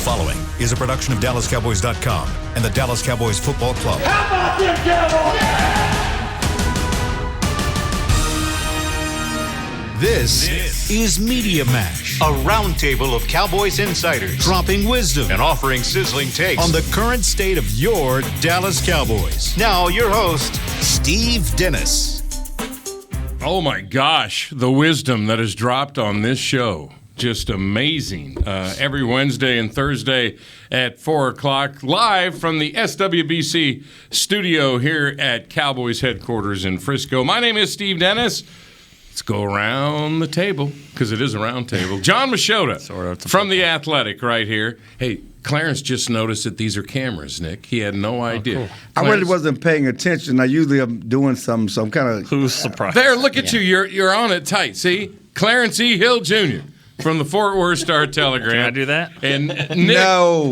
following is a production of DallasCowboys.com and the Dallas Cowboys Football Club. How about them Cowboys? This is Media Mash, a roundtable of Cowboys insiders dropping wisdom and offering sizzling takes on the current state of your Dallas Cowboys. Now, your host, Steve Dennis. Oh my gosh, the wisdom that is dropped on this show. Just amazing. Every Wednesday and Thursday at 4 o'clock, live from the SWBC studio here at Cowboys headquarters in Frisco. My name is Steve Dennis. Let's go around the table, because it is a round table. John Machota from The Athletic right here. Hey, Clarence just noticed that these are cameras, Nick. He had no idea. Cool. I really wasn't paying attention. I usually am doing some kind of... Who's surprised? There, look at you. You're on it tight. See? Clarence E. Hill Jr. from the Fort Worth Star-Telegram. Can I do that? And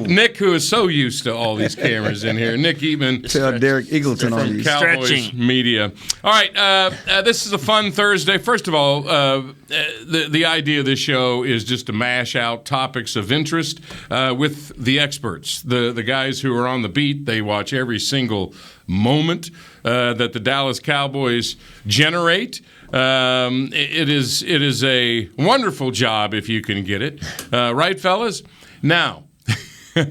Nick, who is so used to all these cameras in here. Nick Eatman. Tell Derek Eagleton on from these. Cowboys Media. All right, this is a fun Thursday. First of all, the idea of this show is just to mash out topics of interest with the experts, the guys who are on the beat. They watch every single moment that the Dallas Cowboys generate. It is a wonderful job if you can get it. Right, fellas? Now.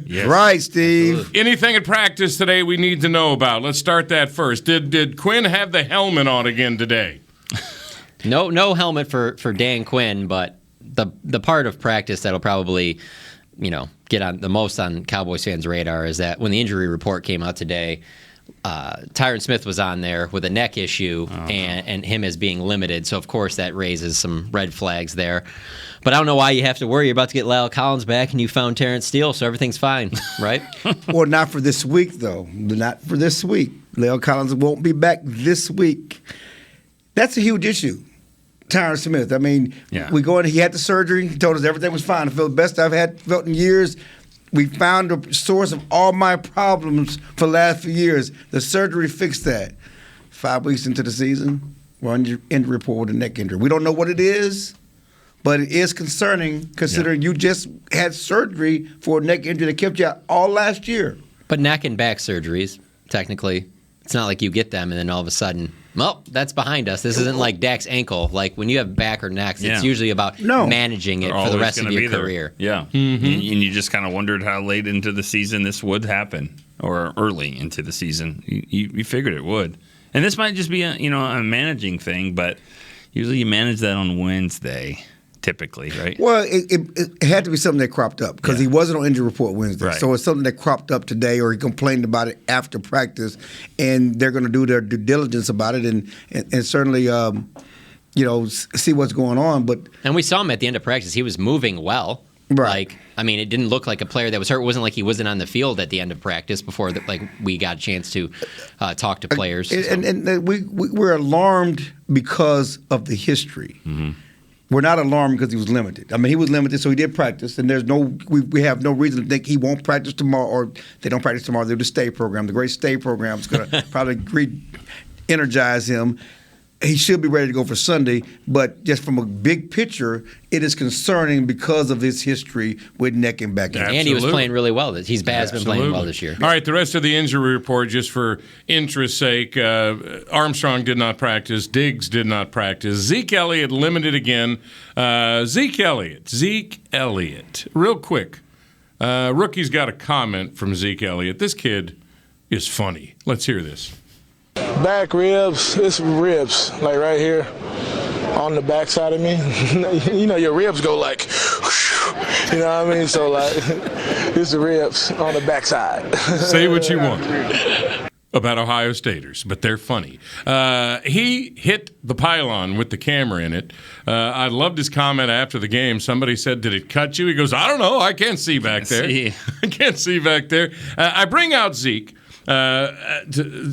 Yes. Right, Steve. Anything at practice today we need to know about? Let's start that first. Did Quinn have the helmet on again today? No helmet for Dan Quinn, but the part of practice that'll probably, get on the most on Cowboys fans' radar is that when the injury report came out today, Tyron Smith was on there with a neck issue and him as being limited. So, of course, that raises some red flags there. But I don't know why you have to worry. You're about to get Lyle Collins back, and you found Terrence Steele, so everything's fine, right? Well, not for this week, though. Not for this week. Lyle Collins won't be back this week. That's a huge issue. Tyron Smith. I mean, we go in. He had the surgery. He told us everything was fine. I feel the best I've felt in years. We found the source of all my problems for the last few years. The surgery fixed that. 5 weeks into the season, we're on your injury report with a neck injury. We don't know what it is, but it is concerning considering you just had surgery for a neck injury that kept you out all last year. But neck and back surgeries, technically, it's not like you get them and then all of a sudden, well, that's behind us. This isn't like Dak's ankle. Like when you have back or necks, it's usually about managing it for the rest of your career. Yeah. Mm-hmm. And you just kind of wondered how late into the season this would happen, or early into the season. You figured it would. And this might just be a managing thing, but usually you manage that on Wednesday. Typically, right? Well, it had to be something that cropped up because he wasn't on injury report Wednesday. Right. So it's something that cropped up today, or he complained about it after practice, and they're going to do their due diligence about it and certainly, see what's going on. And we saw him at the end of practice. He was moving well. Right. It didn't look like a player that was hurt. It wasn't like he wasn't on the field at the end of practice before we got a chance to talk to players. And we're alarmed because of the history. Mm-hmm. We're not alarmed because he was limited. I mean, he was limited, so he did practice, and we have no reason to think he won't practice tomorrow, or they don't practice tomorrow. They do the stay program. The great stay program is going to probably re-energize him. He should be ready to go for Sunday, but just from a big picture, it is concerning because of his history with neck and back. And he was playing really well. Been playing well this year. All right, the rest of the injury report, just for interest's sake, Armstrong did not practice. Diggs did not practice. Zeke Elliott limited again. Zeke Elliott. Real quick, Rookie's got a comment from Zeke Elliott. This kid is funny. Let's hear this. Back ribs, it's ribs, like right here on the back side of me. Your ribs go like, you know what I mean? So, it's the ribs on the back side. Say what you want about Ohio Staters, but they're funny. He hit the pylon with the camera in it. I loved his comment after the game. Somebody said, did it cut you? He goes, I don't know. I can't see back there. I can't see back there. I bring out Zeke.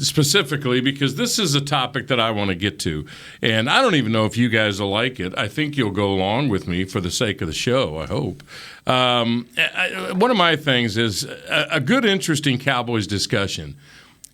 Specifically because this is a topic that I want to get to, and I don't even know if you guys will like it. I think you'll go along with me for the sake of the show, I hope. One of my things is a good, interesting Cowboys discussion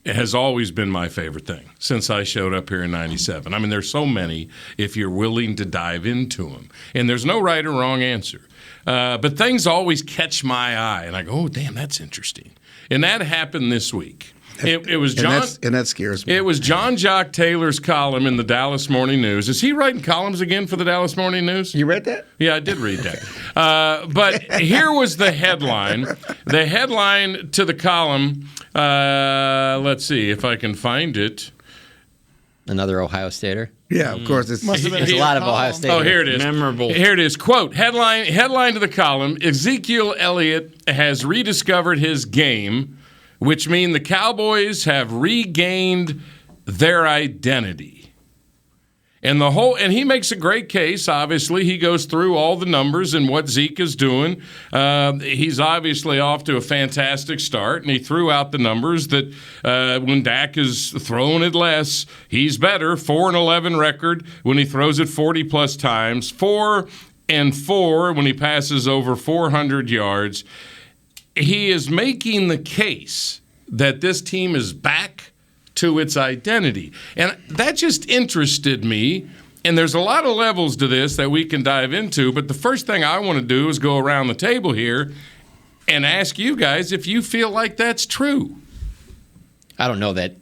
has always been my favorite thing since I showed up here in 97. I mean, there's so many if you're willing to dive into them, and there's no right or wrong answer. But things always catch my eye, and I go, oh, damn, that's interesting. And that happened this week. It was John, and that scares me. It was John Jock Taylor's column in the Dallas Morning News. Is he writing columns again for the Dallas Morning News? You read that? Yeah, I did read that. But here was the headline. The headline to the column, let's see if I can find it. Another Ohio Stater? Yeah, of course. There's a lot of Ohio State. Oh, here it is. Memorable. Here it is. Quote, headline to the column, Ezekiel Elliott has rediscovered his game, which means the Cowboys have regained their identity. And he makes a great case. Obviously, he goes through all the numbers and what Zeke is doing. He's obviously off to a fantastic start, and he threw out the numbers that when Dak is throwing it less, he's better. 4-11 record when he throws it 40-plus times. 4-4 when he passes over 400 yards. He is making the case that this team is back to its identity. And that just interested me. And there's a lot of levels to this that we can dive into. But the first thing I want to do is go around the table here and ask you guys if you feel like that's true. I don't know that.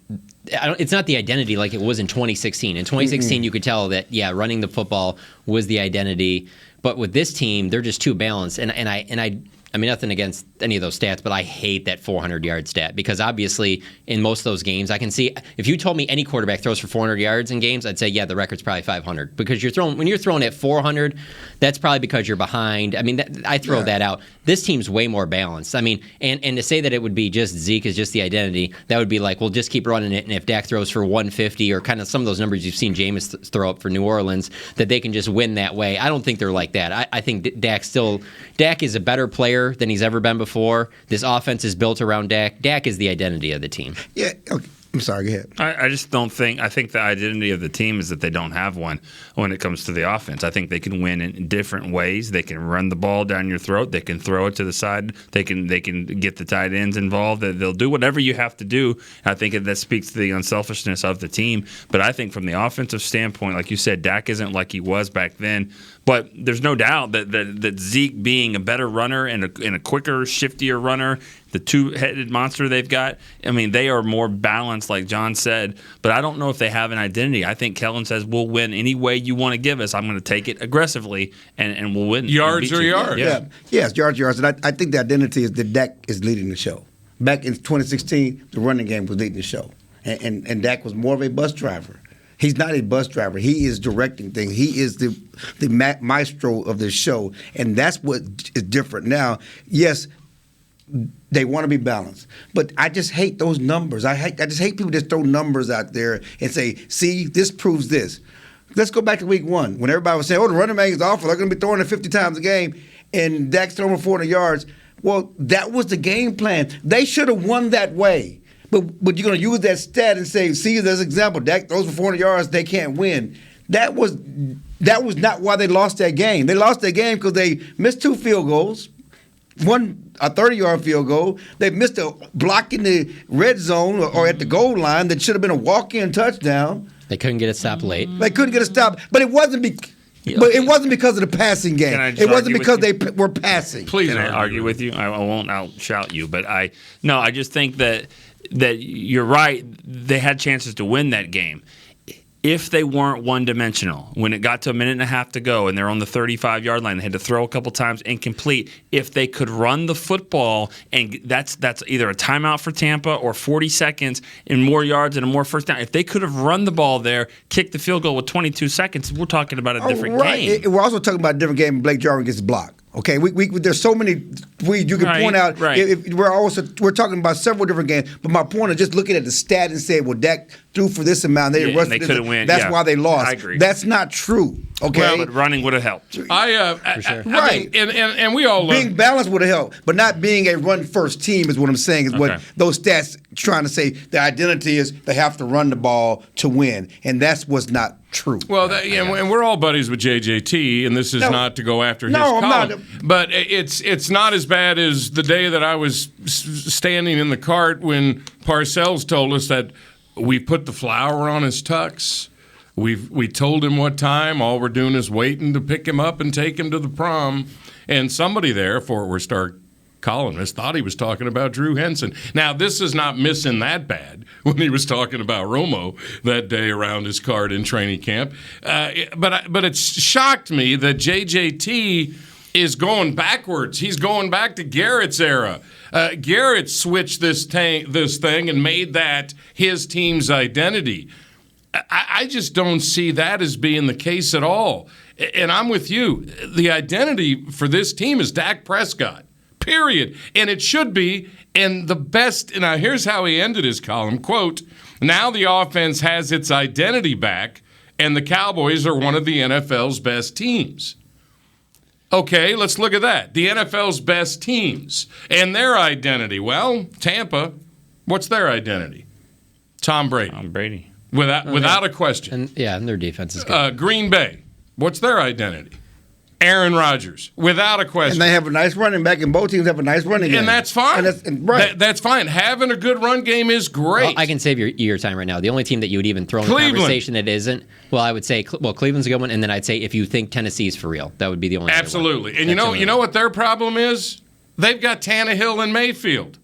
It's not the identity like it was in 2016. In 2016, you could tell that, running the football was the identity. But with this team, they're just too balanced. And I mean, nothing against any of those stats, but I hate that 400-yard stat because obviously in most of those games, I can see if you told me any quarterback throws for 400 yards in games, I'd say, the record's probably 500 because when you're throwing at 400, that's probably because you're behind. I mean, I throw that out. This team's way more balanced. I mean, and to say that it would be just Zeke is just the identity, that would be like, well, just keep running it. And if Dak throws for 150 or kind of some of those numbers you've seen Jameis throw up for New Orleans, that they can just win that way. I don't think they're like that. I think Dak is a better player than he's ever been before. This offense is built around Dak. Dak is the identity of the team. Yeah, okay. I'm sorry, go ahead. I just don't think – I think the identity of the team is that they don't have one when it comes to the offense. I think they can win in different ways. They can run the ball down your throat. They can throw it to the side. They can get the tight ends involved. They'll do whatever you have to do. I think that speaks to the unselfishness of the team. But I think from the offensive standpoint, like you said, Dak isn't like he was back then. But there's no doubt that Zeke being a better runner and a quicker, shiftier runner, the two-headed monster they've got, I mean, they are more balanced, like John said. But I don't know if they have an identity. I think Kellen says, we'll win any way you want to give us. I'm going to take it aggressively, and we'll win. Yards are yards. Yeah. Yes, yards. And I think the identity is that Dak is leading the show. Back in 2016, the running game was leading the show. And Dak was more of a bus driver. He's not a bus driver. He is directing things. He is the maestro of the show, and that's what is different now. Yes, they want to be balanced, but I just hate those numbers. I just hate people just throw numbers out there and say, "See, this proves this." Let's go back to week 1 when everybody was saying, "Oh, the running back is awful. They're going to be throwing it 50 times a game," and Dak's throwing 400 yards. Well, that was the game plan. They should have won that way. But you're going to use that stat and say, see, as an example, Dak throws for 400 yards, they can't win. That was not why they lost that game. They lost that game because they missed 2 field goals, one a 30-yard field goal. They missed a block in the red zone or at the goal line that should have been a walk-in touchdown. They couldn't get a stop late. They couldn't get a stop, but it wasn't But it wasn't because of the passing game. It wasn't because they were passing. Please don't argue with you. I won't outshout you, but I just think that you're right. They had chances to win that game. If they weren't one-dimensional, when it got to a minute and a half to go and they're on the 35-yard line, they had to throw a couple times incomplete. If they could run the football, and that's either a timeout for Tampa or 40 seconds and more yards and a more first down. If they could have run the ball there, kicked the field goal with 22 seconds, we're talking about a different game. We're also talking about a different game. Blake Jarwin gets blocked. Okay, there's so many ways you can point out. Right. We're talking about several different games, but my point is just looking at the stat and saying, well, Dak threw for this amount. They couldn't win. That's why they lost. I agree. That's not true. Okay, well, but running would have helped. For sure. Right, and we all being balanced would have helped, but not being a run-first team is what I'm saying. Is what those stats trying to say. The identity is they have to run the ball to win, and that's what's not true. Well, and we're all buddies with JJT, and this is not to go after his column. I'm not. But it's not as bad as the day that I was standing in the cart when Parcells told us that we put the flour on his tux. We told him what time. All we're doing is waiting to pick him up and take him to the prom. And somebody there, Fort Worth Star columnist, thought he was talking about Drew Henson. Now, this is not missing that bad when he was talking about Romo that day around his card in training camp. But it shocked me that JJT is going backwards. He's going back to Garrett's era. Garrett switched this thing and made that his team's identity. I just don't see that as being the case at all. And I'm with you. The identity for this team is Dak Prescott, period. And it should be. And the best, and here's how he ended his column, quote, "Now the offense has its identity back, and the Cowboys are one of the NFL's best teams." Okay, let's look at that. The NFL's best teams and their identity. Well, Tampa, what's their identity? Tom Brady. Tom Brady. Without a question. And their defense is good. Green Bay, what's their identity? Aaron Rodgers, without a question. And they have a nice running back, and both teams have a nice running game. And that's fine. That's fine. Having a good run game is great. Well, I can save your time right now. The only team that you would even throw in the conversation that isn't, well, I would say, Cleveland's a good one, and then I'd say if you think Tennessee's for real, that would be the only Absolutely. Other one. And you know what their problem is? They've got Tannehill and Mayfield.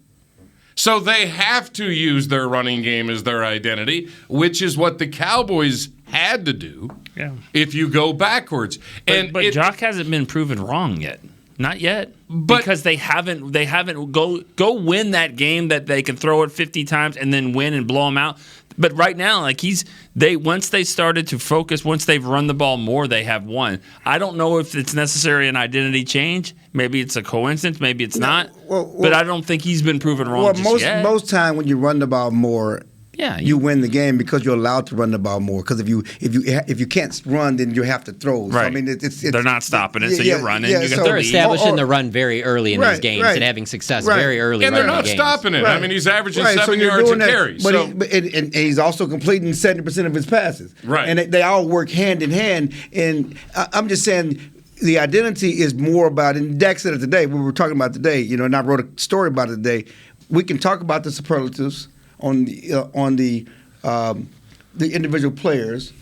So they have to use their running game as their identity, which is what the Cowboys had to do if you go backwards. But Jock hasn't been proven wrong yet. Not yet. Because they haven't go win that game that they can throw it 50 times and then win and blow them out. But right now, once they started to focus, once they've run the ball more, they have won. I don't know if it's necessarily an identity change. Maybe it's a coincidence. Maybe it's not. But I don't think he's been proven wrong just yet. Most time when you run the ball more, you win the game because you're allowed to run the ball more. Because if you can't run, then you have to throw. Right. So, I mean, it's they're not stopping it, so you're running. You get they're establishing the run very early in these games and having success very early. And they're not stopping it. Right. I mean, he's averaging 7 yards a carry. And he's also completing 70% of his passes. Right. And they all work hand in hand. And I'm just saying, the identity is more about, and Dak said it today, we were talking about today, and I wrote a story about it today. We can talk about the superlatives on the individual players,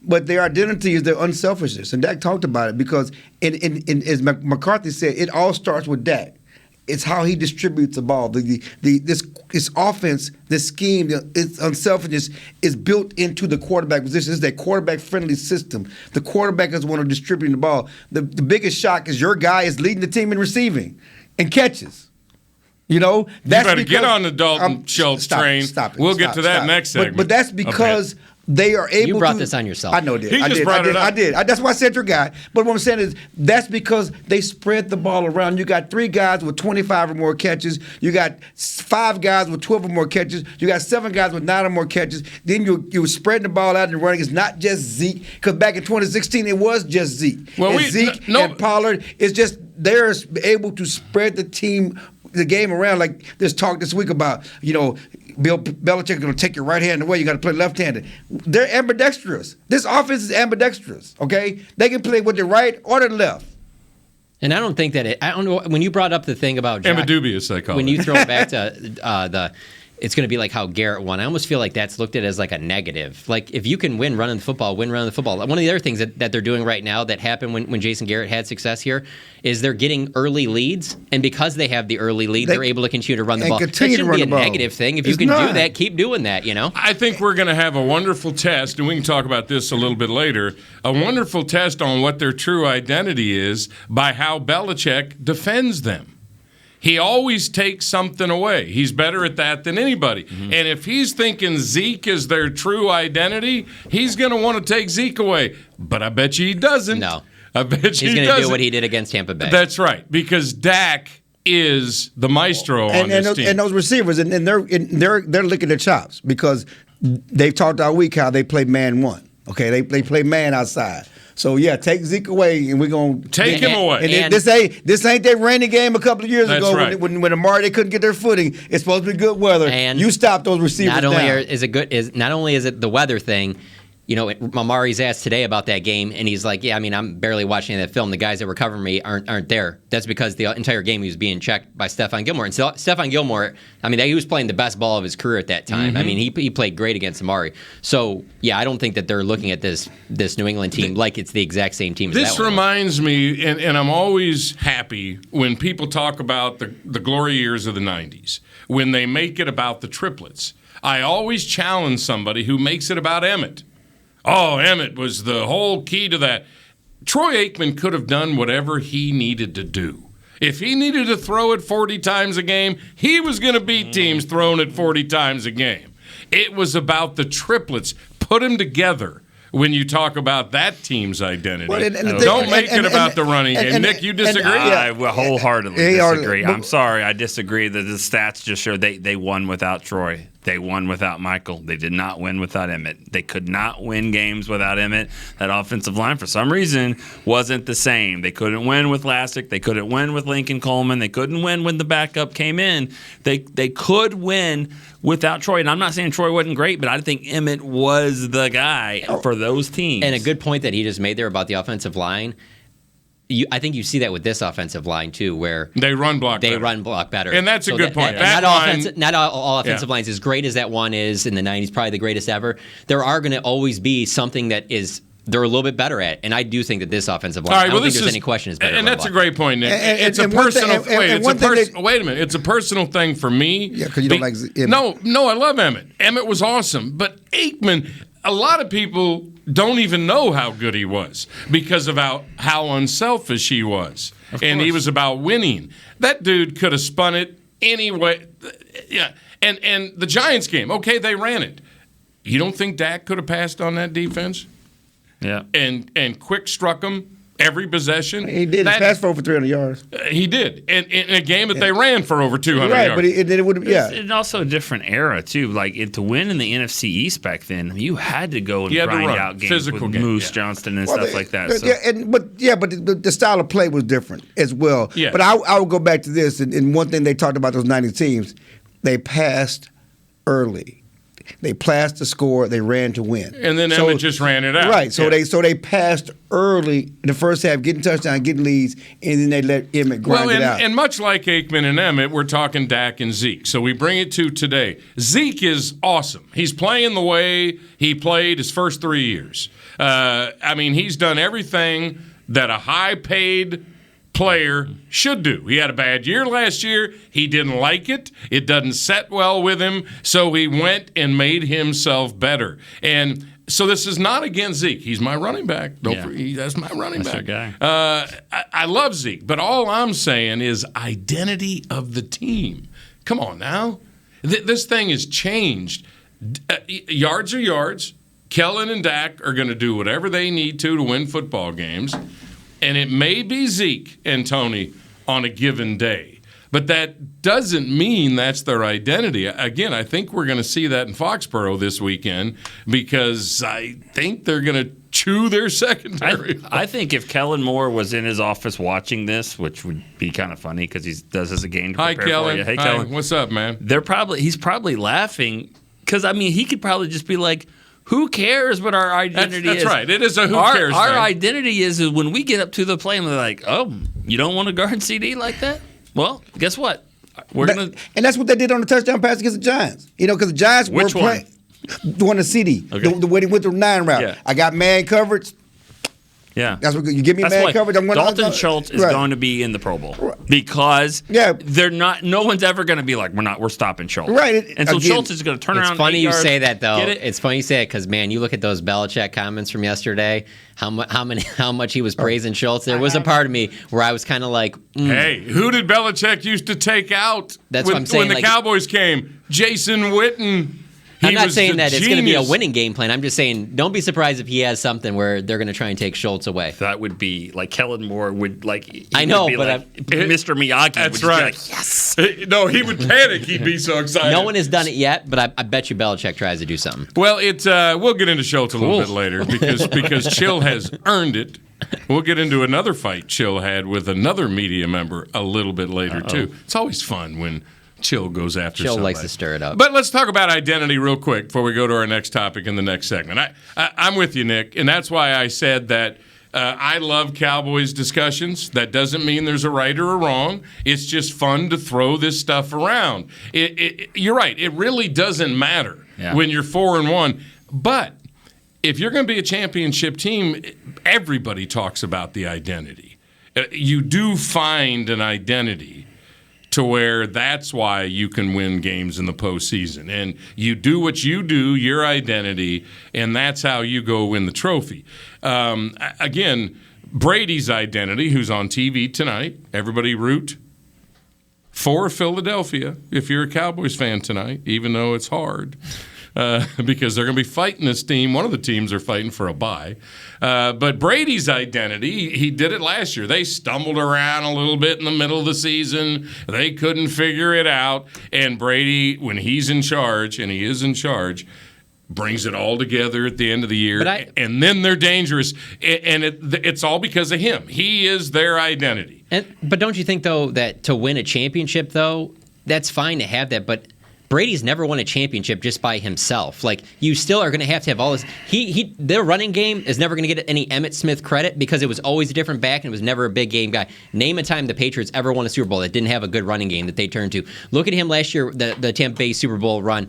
but their identity is their unselfishness. And Dak talked about it because, as McCarthy said, it all starts with Dak. It's how he distributes the ball. This offense, this scheme, its unselfishness is built into the quarterback position. It's a quarterback-friendly system. The quarterback is the one who's distributing the ball. The biggest shock is your guy is leading the team in receiving and catches. That's you better get on the Dalton Schultz train. Stop it. We'll get to that next segment. But that's because they are able to. You brought this on yourself. I know, He just brought it up. I did. That's why I said your guy. But what I'm saying is that's because they spread the ball around. You got 3 guys with 25 or more catches. You got 5 guys with 12 or more catches. You got 7 guys with 9 or more catches. Then you spreading the ball out and running. It's not just Zeke. Because back in 2016, it was just Zeke. Zeke and Pollard. It's just they're able to spread the game around. Like there's talk this week about, Bill Belichick is going to take your right hand away. You got to play left-handed. They're ambidextrous. This offense is ambidextrous, okay? They can play with the right or the left. And I don't think that I don't know, when you brought up the thing about Jock, ambidubious, they call it. When you throw it back to it's going to be like how Garrett won. I almost feel like that's looked at as like a negative. Like if you can win running the football. One of the other things that they're doing right now that happened when Jason Garrett had success here is they're getting early leads, and because they have the early lead, they're able to continue to run the ball. That shouldn't be a negative thing. If you can do that, keep doing that, I think we're going to have a wonderful test, and we can talk about this a little bit later, a wonderful test on what their true identity is by how Belichick defends them. He always takes something away. He's better at that than anybody. Mm-hmm. And if he's thinking Zeke is their true identity, he's going to want to take Zeke away. But I bet you he doesn't. No. I bet you he doesn't. He's going to do what he did against Tampa Bay. That's right, because Dak is the maestro on this team. And those receivers, and they're licking their chops because they've talked all week how they play man one. Okay, they play man outside. So take Zeke away, and we're gonna take him away. And this ain't that rainy game a couple of years ago right. when Amari they couldn't get their footing. It's supposed to be good weather. And you stop those receivers. Not only is it the weather thing, Amari's asked today about that game, and he's like, yeah, I mean, I'm barely watching that film. The guys that were covering me aren't there. That's because the entire game he was being checked by Stephon Gilmore. And so Stephon Gilmore, I mean, he was playing the best ball of his career at that time. I mean, he played great against Amari. So, yeah, I don't think that they're looking at this New England team like it's the exact same team as that one. This reminds me, and I'm always happy when people talk about the glory years of the 90s, when they make it about the triplets. I always challenge somebody who makes it about Emmett. Oh, Emmett was the whole key to that. Troy Aikman could have done whatever he needed to do. If he needed to throw it 40 times a game, he was going to beat teams throwing it 40 times a game. It was about the triplets. Put them together when you talk about that team's identity. Well, don't make it about the running game. Nick, you disagree? I wholeheartedly disagree. I'm sorry, I disagree that the stats just show they won without Troy. They won without Michael. They did not win without Emmett. They could not win games without Emmett. That offensive line, for some reason, wasn't the same. They couldn't win with Lassick. They couldn't win with Lincoln Coleman. They couldn't win when the backup came in. They could win without Troy. And I'm not saying Troy wasn't great, but I think Emmett was the guy for those teams. And a good point that he just made there about the offensive line. I think you see that with this offensive line too, where they run block better, and that's a good point. Not all offensive lines, as great as that one is in the '90s, probably the greatest ever. There are going to always be something that they're a little bit better at, and I do think that this offensive line. I don't think there's any question is better. And that's a great point, Nick. It's a personal. Wait a minute. It's a personal thing for me. Yeah, because you don't like Emmett. No, I love Emmett. Emmett was awesome, but Aikman. A lot of people don't even know how good he was because of how unselfish he was. And he was about winning. That dude could have spun it anyway. Yeah. And the Giants game, okay, they ran it. You don't think Dak could have passed on that defense? Yeah. And Quick struck him every possession. He did. He passed for over 300 yards. He did. And in a game that they ran for over 200 right, yards. But it would have, yeah. It's also a different era, too. Like, to win in the NFC East back then, you had to go and grind out games physical with Moose Johnston and stuff like that. So. But the style of play was different as well. Yeah. But I would go back to this, and one thing they talked about those 90 teams, they passed early. They passed to score. They ran to win. And then Emmett just ran it out. Right. So they passed early in the first half, getting touchdowns, getting leads, and then they let Emmett grind it out. And much like Aikman and Emmett, we're talking Dak and Zeke. So we bring it to today. Zeke is awesome. He's playing the way he played his first 3 years. He's done everything that a high-paid player should do. He had a bad year last year. He didn't like it. It doesn't set well with him. So he went and made himself better. And so this is not against Zeke. He's my running back. That's my running back. Guy. I love Zeke, but all I'm saying is identity of the team. Come on now. This thing has changed. Yards are yards. Kellen and Dak are going to do whatever they need to win football games. And it may be Zeke and Tony on a given day. But that doesn't mean that's their identity. Again, I think we're going to see that in Foxborough this weekend because I think they're going to chew their secondary. I think if Kellen Moore was in his office watching this, which would be kind of funny because he does as a game to prepare Hi, Kellen. for you. Hey, Hi. Kellen. What's up, man? He's probably laughing because, he could probably just be like, who cares what our identity is? That's right. It is a who cares thing. Our identity is when we get up to the play and they're like, oh, you don't want to guard CD like that? Well, guess what? And that's what they did on the touchdown pass against the Giants. Because the Giants were playing. The one in CD. Okay. The way he went through the 9 route. Yeah. I got man coverage. Yeah, that's what you give me man coverage. I'm going Dalton Schultz is going to be in the Pro Bowl because they're not. No one's ever going to be like we're stopping Schultz. Right, and so Schultz is going to turn around. It's funny you yards, say that though. It's funny you say it because man, you look at those Belichick comments from yesterday. How much he was praising Schultz. There was a part of me where I was kind of like, hey, who did Belichick used to take out? That's what I'm saying. When the Cowboys came, Jason Witten. I'm not saying that it's going to be a winning game plan. I'm just saying don't be surprised if he has something where they're going to try and take Schultz away. That would be like Kellen Moore would like. I know, but Mr. Miyagi. That's would right. Be like, yes. No, he would panic. He'd be so excited. No one has done it yet, but I bet you Belichick tries to do something. Well, we'll get into Schultz a little bit later because Chill has earned it. We'll get into another fight Chill had with another media member a little bit later too. It's always fun when Chill goes after Chill somebody. likes to stir it up. But let's talk about identity real quick before we go to our next topic in the next segment. I'm with you, Nick, and that's why I said that I love Cowboys discussions. That doesn't mean there's a right or a wrong. It's just fun to throw this stuff around. You're right. It really doesn't matter when you're 4-1. But if you're going to be a championship team, everybody talks about the identity. You do find an identity to where that's why you can win games in the postseason. And you do what you do, your identity, and that's how you go win the trophy. Again, Brady's identity, who's on TV tonight, everybody root for Philadelphia if you're a Cowboys fan tonight, even though it's hard. Because they're going to be fighting this team. One of the teams are fighting for a bye. But Brady's identity, he did it last year. They stumbled around a little bit in the middle of the season. They couldn't figure it out. And Brady, when he's in charge, and he is in charge, brings it all together at the end of the year. And then they're dangerous. And it's all because of him. He is their identity. But don't you think, though, that to win a championship, though, that's fine to have that, but Brady's never won a championship just by himself. Like, you still are going to have all this. Their running game is never going to get any Emmitt Smith credit because it was always a different back and it was never a big game guy. Name a time the Patriots ever won a Super Bowl that didn't have a good running game that they turned to. Look at him last year, the Tampa Bay Super Bowl run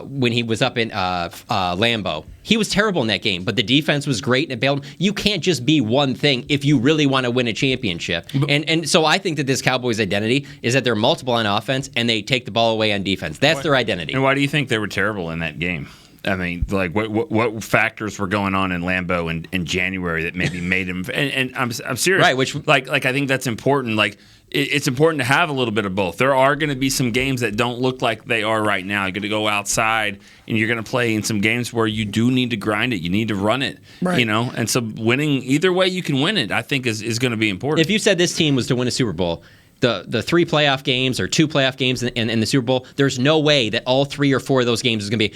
when he was up in Lambeau. He was terrible in that game, but the defense was great and it bailed him. You can't just be one thing if you really want to win a championship. And so I think that this Cowboys identity is that they're multiple on offense and they take the ball away on defense. That's their identity. And why do you think they were terrible in that game? I mean, like, what factors were going on in Lambeau in January that maybe made him? And I'm serious, right? Which like I think that's important. Like, it's important to have a little bit of both. There are going to be some games that don't look like they are right now. You're going to go outside and you're going to play in some games where you do need to grind it. You need to run it, right. You know. And so winning either way you can win it, I think is going to be important. If you said this team was to win a Super Bowl, the 3 playoff games or 2 playoff games in the Super Bowl, there's no way that all 3 or 4 of those games is going to be,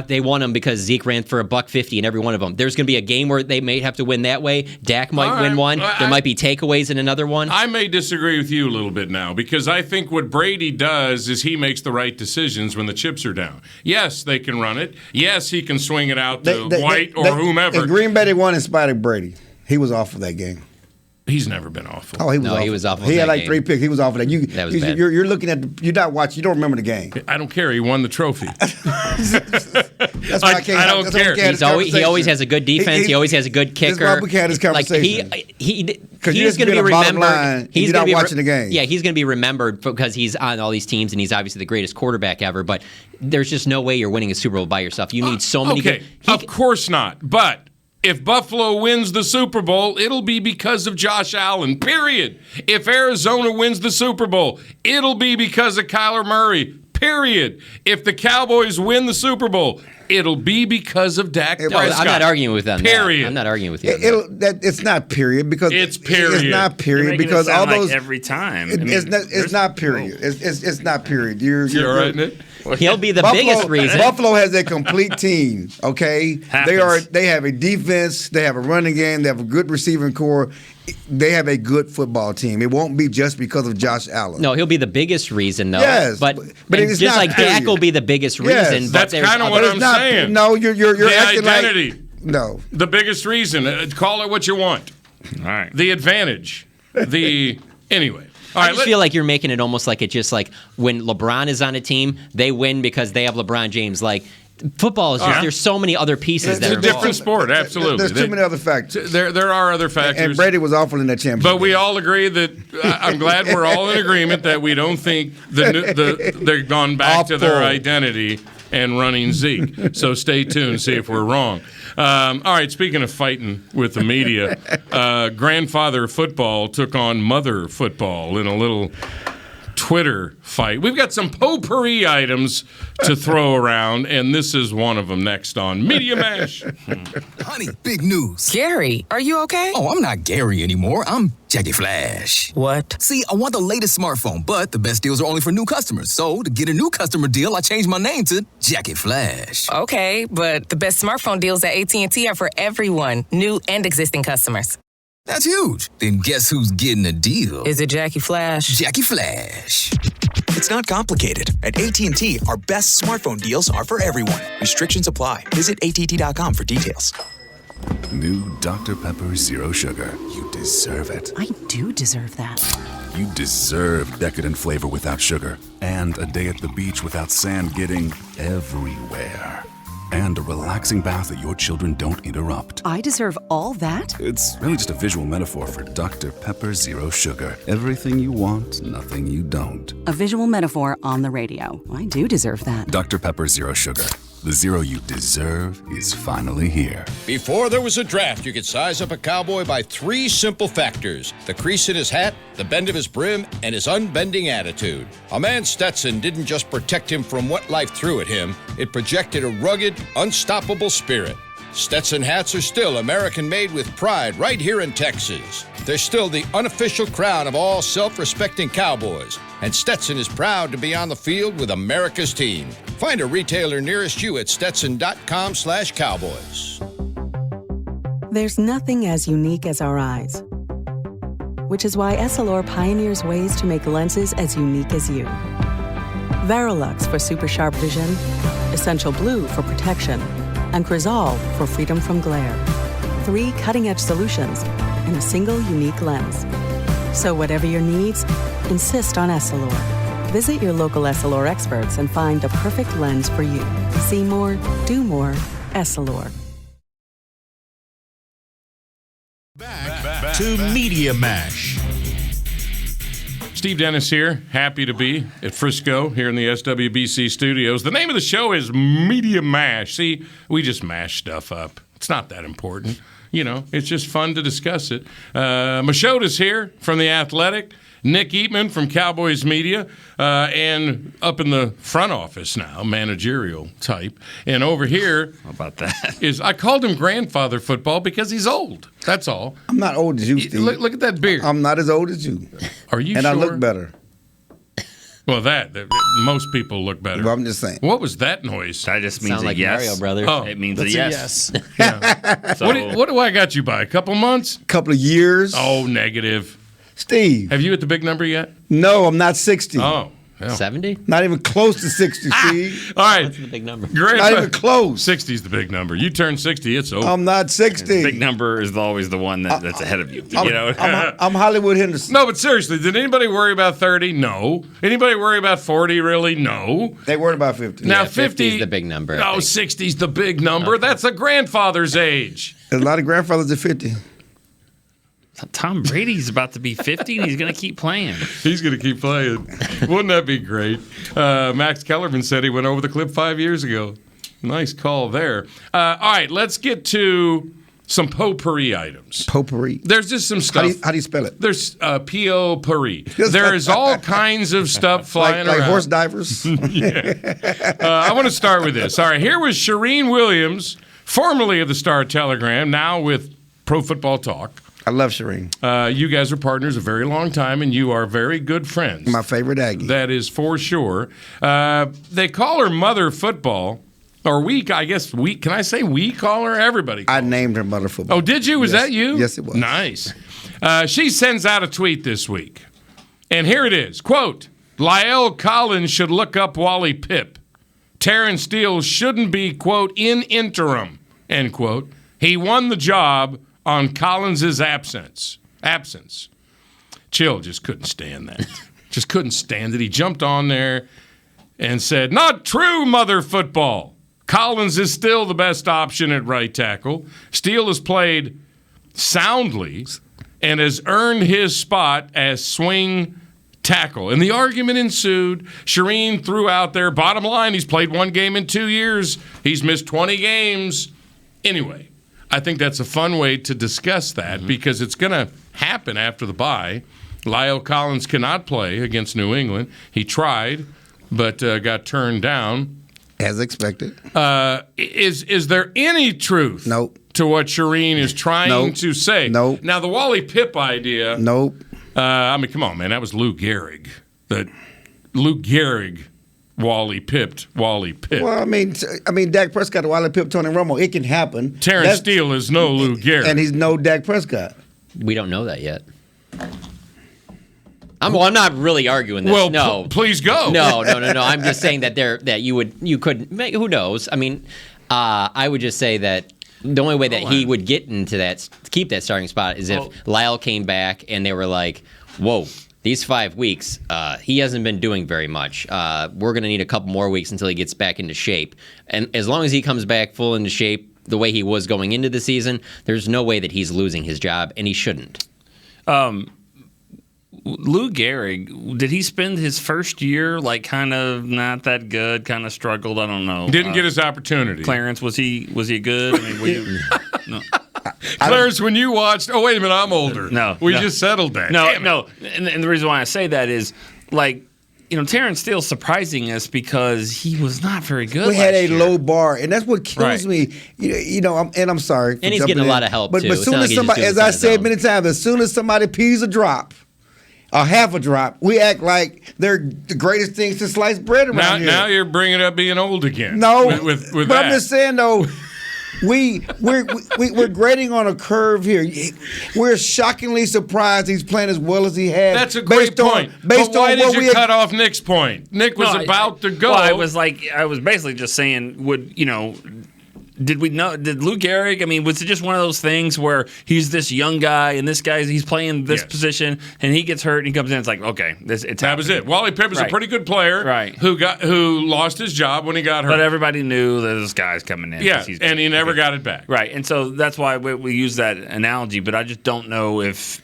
they won them because Zeke ran for $150 in every one of them. There's going to be a game where they may have to win that way. Dak might win one. There might be takeaways in another one. I may disagree with you a little bit now because I think what Brady does is he makes the right decisions when the chips are down. Yes, they can run it. Yes, he can swing it out to White or whomever. In Green Bay, they won in spite of Brady. He was off of that game. He's never been awful. Oh, he was awful. He had like 3 picks. He was off of that. That was bad. You're looking at you're not watching. You don't remember the game. I don't care. He won the trophy. That's why I don't care. He always has a good defense. He always has a good kicker. This is why we can't have this conversation. He's going to be remembered. He's not watching the game. Yeah, he's going to be remembered because he's on all these teams and he's obviously the greatest quarterback ever. But there's just no way you're winning a Super Bowl by yourself. You need so many. Okay, of course not. But if Buffalo wins the Super Bowl, it'll be because of Josh Allen, period. If Arizona wins the Super Bowl, it'll be because of Kyler Murray, period. If the Cowboys win the Super Bowl, it'll be because of Dak Prescott. I'm not arguing with them. Period. I'm not arguing with you. It's not period because it's period. It's not period because all those every time. It's not period. It's not period. You're all right, Nick? He'll be the biggest reason. Buffalo has a complete team. Okay, they have a defense. They have a running game. They have a good receiving core. They have a good football team. It won't be just because of Josh Allen. No, he'll be the biggest reason, though. Yes, but it's just not like period. Dak will be the biggest reason. Yes, that's kind of what I'm saying. No, you're the acting identity. Like no. The biggest reason. Call it what you want. All right. The advantage. Anyway. All right, I just feel like you're making it almost like it's just like when LeBron is on a team, they win because they have LeBron James. Like, football is just, there's so many other pieces that are involved. It's a different sport, absolutely. There's too many other factors. There are other factors. And Brady was awful in that championship. But we all agree that, I'm glad we're all in agreement that we don't think they're gone back to their identity and running Zeke. So stay tuned, see if we're wrong. All right, speaking of fighting with the media, grandfather football took on mother football in a little Twitter fight. We've got some potpourri items to throw around, and this is one of them next on Media Mash. Honey, big news. Gary, are you okay? Oh, I'm not Gary anymore. I'm Jackie Flash. What? See, I want the latest smartphone, but the best deals are only for new customers. So, to get a new customer deal, I changed my name to Jackie Flash. Okay, but the best smartphone deals at AT&T are for everyone, new and existing customers. That's huge. Then guess who's getting a deal? Is it Jackie Flash? Jackie Flash. It's not complicated. At AT&T, our best smartphone deals are for everyone. Restrictions apply. Visit att.com for details. New Dr. Pepper Zero Sugar. You deserve it. I do deserve that. You deserve decadent flavor without sugar. And a day at the beach without sand getting everywhere. And a relaxing bath that your children don't interrupt. I deserve all that? It's really just a visual metaphor for Dr. Pepper Zero Sugar. Everything you want, nothing you don't. A visual metaphor on the radio. I do deserve that. Dr. Pepper Zero Sugar. The zero you deserve is finally here. Before there was a draft, you could size up a cowboy by 3 simple factors: the crease in his hat, the bend of his brim, and his unbending attitude. A man's Stetson didn't just protect him from what life threw at him, it projected a rugged, unstoppable spirit. Stetson hats are still American-made with pride right here in Texas. They're still the unofficial crown of all self-respecting cowboys, and Stetson is proud to be on the field with America's team. Find a retailer nearest you at stetson.com/cowboys. There's nothing as unique as our eyes, which is why Essilor pioneers ways to make lenses as unique as you. Verilux for super sharp vision, Essential Blue for protection, and Crizal for freedom from glare. 3 cutting-edge solutions in a single unique lens. So whatever your needs, insist on Essilor. Visit your local Essilor experts and find the perfect lens for you. See more, do more, Essilor. Back to Media Mash. Steve Dennis here, happy to be at Frisco here in the SWBC studios. The name of the show is Media Mash. See, we just mash stuff up. It's not that important. You know, it's just fun to discuss it. Machota's here from The Athletic. Nick Eatman from Cowboys Media, and up in the front office now, managerial type. And over here, how about that? I called him grandfather football because he's old. That's all. I'm not old as you, Steve. Look at that beard. I'm not as old as you. Are you and sure? I look better. Well, most people look better. Well, I'm just saying. What was that noise? That just means Sound like yes. Mario Brothers. Oh, it means a yes. Yeah. So, what do I got you by? A couple months? Couple of years. Oh, negative. Steve. Have you hit the big number yet? No, I'm not 60. Oh. Yeah. 70? Not even close to 60, Steve. All right. That's the big number. Not even close. 60 is the big number. You turn 60, it's over. I'm not 60. big number is always the one that's ahead of you. I'm Hollywood Henderson. No, but seriously, did anybody worry about 30? No. Anybody worry about 40? Really? No. They worried about 50. Now, Yeah, 50 is the big number. No, 60 is the big number. Okay. That's a grandfather's age. There's a lot of grandfathers at 50. Tom Brady's about to be 50 and he's going to keep playing. He's going to keep playing. Wouldn't that be great? Max Kellerman said he went over the clip 5 years ago. Nice call there. All right, let's get to some potpourri items. Potpourri. There's just some stuff. How do you spell it? There's P-O-Pourri. There is all kinds of stuff flying around. Like horse divers? Yeah. I want to start with this. All right, here was Shireen Williams, formerly of the Star-Telegram, now with Pro Football Talk. I love Shireen. You guys are partners a very long time, and you are very good friends. My favorite Aggie. That is for sure. They call her Mother Football, or we, I guess, we. Can I say we call her? Everybody calls I named her Mother Football. Oh, did you? Was that you? Yes, it was. Nice. She sends out a tweet this week, and here it is. Quote, La'el Collins should look up Wally Pipp. Terrence Steele shouldn't be, quote, in interim, end quote. He won the job on Collins' absence. Chill just couldn't stand that. Just couldn't stand it. He jumped on there and said, not true, Mother Football. Collins is still the best option at right tackle. Steele has played soundly and has earned his spot as swing tackle. And the argument ensued. Shireen threw out there, bottom line, he's played 1 game in 2 years. He's missed 20 games. Anyway, I think that's a fun way to discuss that because it's going to happen after the bye. La'el Collins cannot play against New England. He tried, but got turned down. As expected. Is there any truth Nope. to what Shireen is trying to say? Nope. Now, the Wally Pipp idea. Nope. I mean, come on, man. That was Lou Gehrig. Lou Gehrig Wally Pipped Wally Pipp. Well, I mean, Dak Prescott, Wally Pipp, Tony Romo, it can happen. Terrence Steele is no Lou Gehrig. And he's no Dak Prescott. We don't know that yet. I'm not really arguing this. Well, no, please go. No. I'm just saying that you could. Who knows? I mean, I would just say that the only way that he would get into keep that starting spot is if Lyle came back and they were like, "Whoa, these 5 weeks, he hasn't been doing very much. We're going to need a couple more weeks until he gets back into shape." And as long as he comes back full into shape the way he was going into the season, there's no way that he's losing his job, and he shouldn't. Lou Gehrig, did he spend his first year like kind of not that good, kind of struggled? I don't know. Didn't get his opportunity. Clarence, was he good? I mean, were you, no. Clarence, when you watched, oh wait a minute, I'm older. No, we just settled that. No. And the reason why I say that is like, Terrence Steele's surprising us because he was not very good. We had a year. low bar, and that's what kills me. I'm sorry. And he's getting a lot of help, but too. But as soon as somebody, as I said many times, as soon as somebody pees a drop, or half a drop, we act like they're the greatest thing since sliced bread around here. Now you're bringing up being old again. No, with but that. I'm just saying though. We're grading on a curve here. We're shockingly surprised he's playing as well as he has. That's a great point. But why did you cut off Nick's point? Nick was about to go. Well, I was basically just saying, did Lou Gehrig, I mean, was it just one of those things where he's this young guy and he's playing this position and he gets hurt and he comes in and it's like, okay, that was it. Wally Pipp is a pretty good player who lost his job when he got hurt. But everybody knew that this guy's coming in. Yeah, and he never got it back. Right, and so that's why we use that analogy, but I just don't know if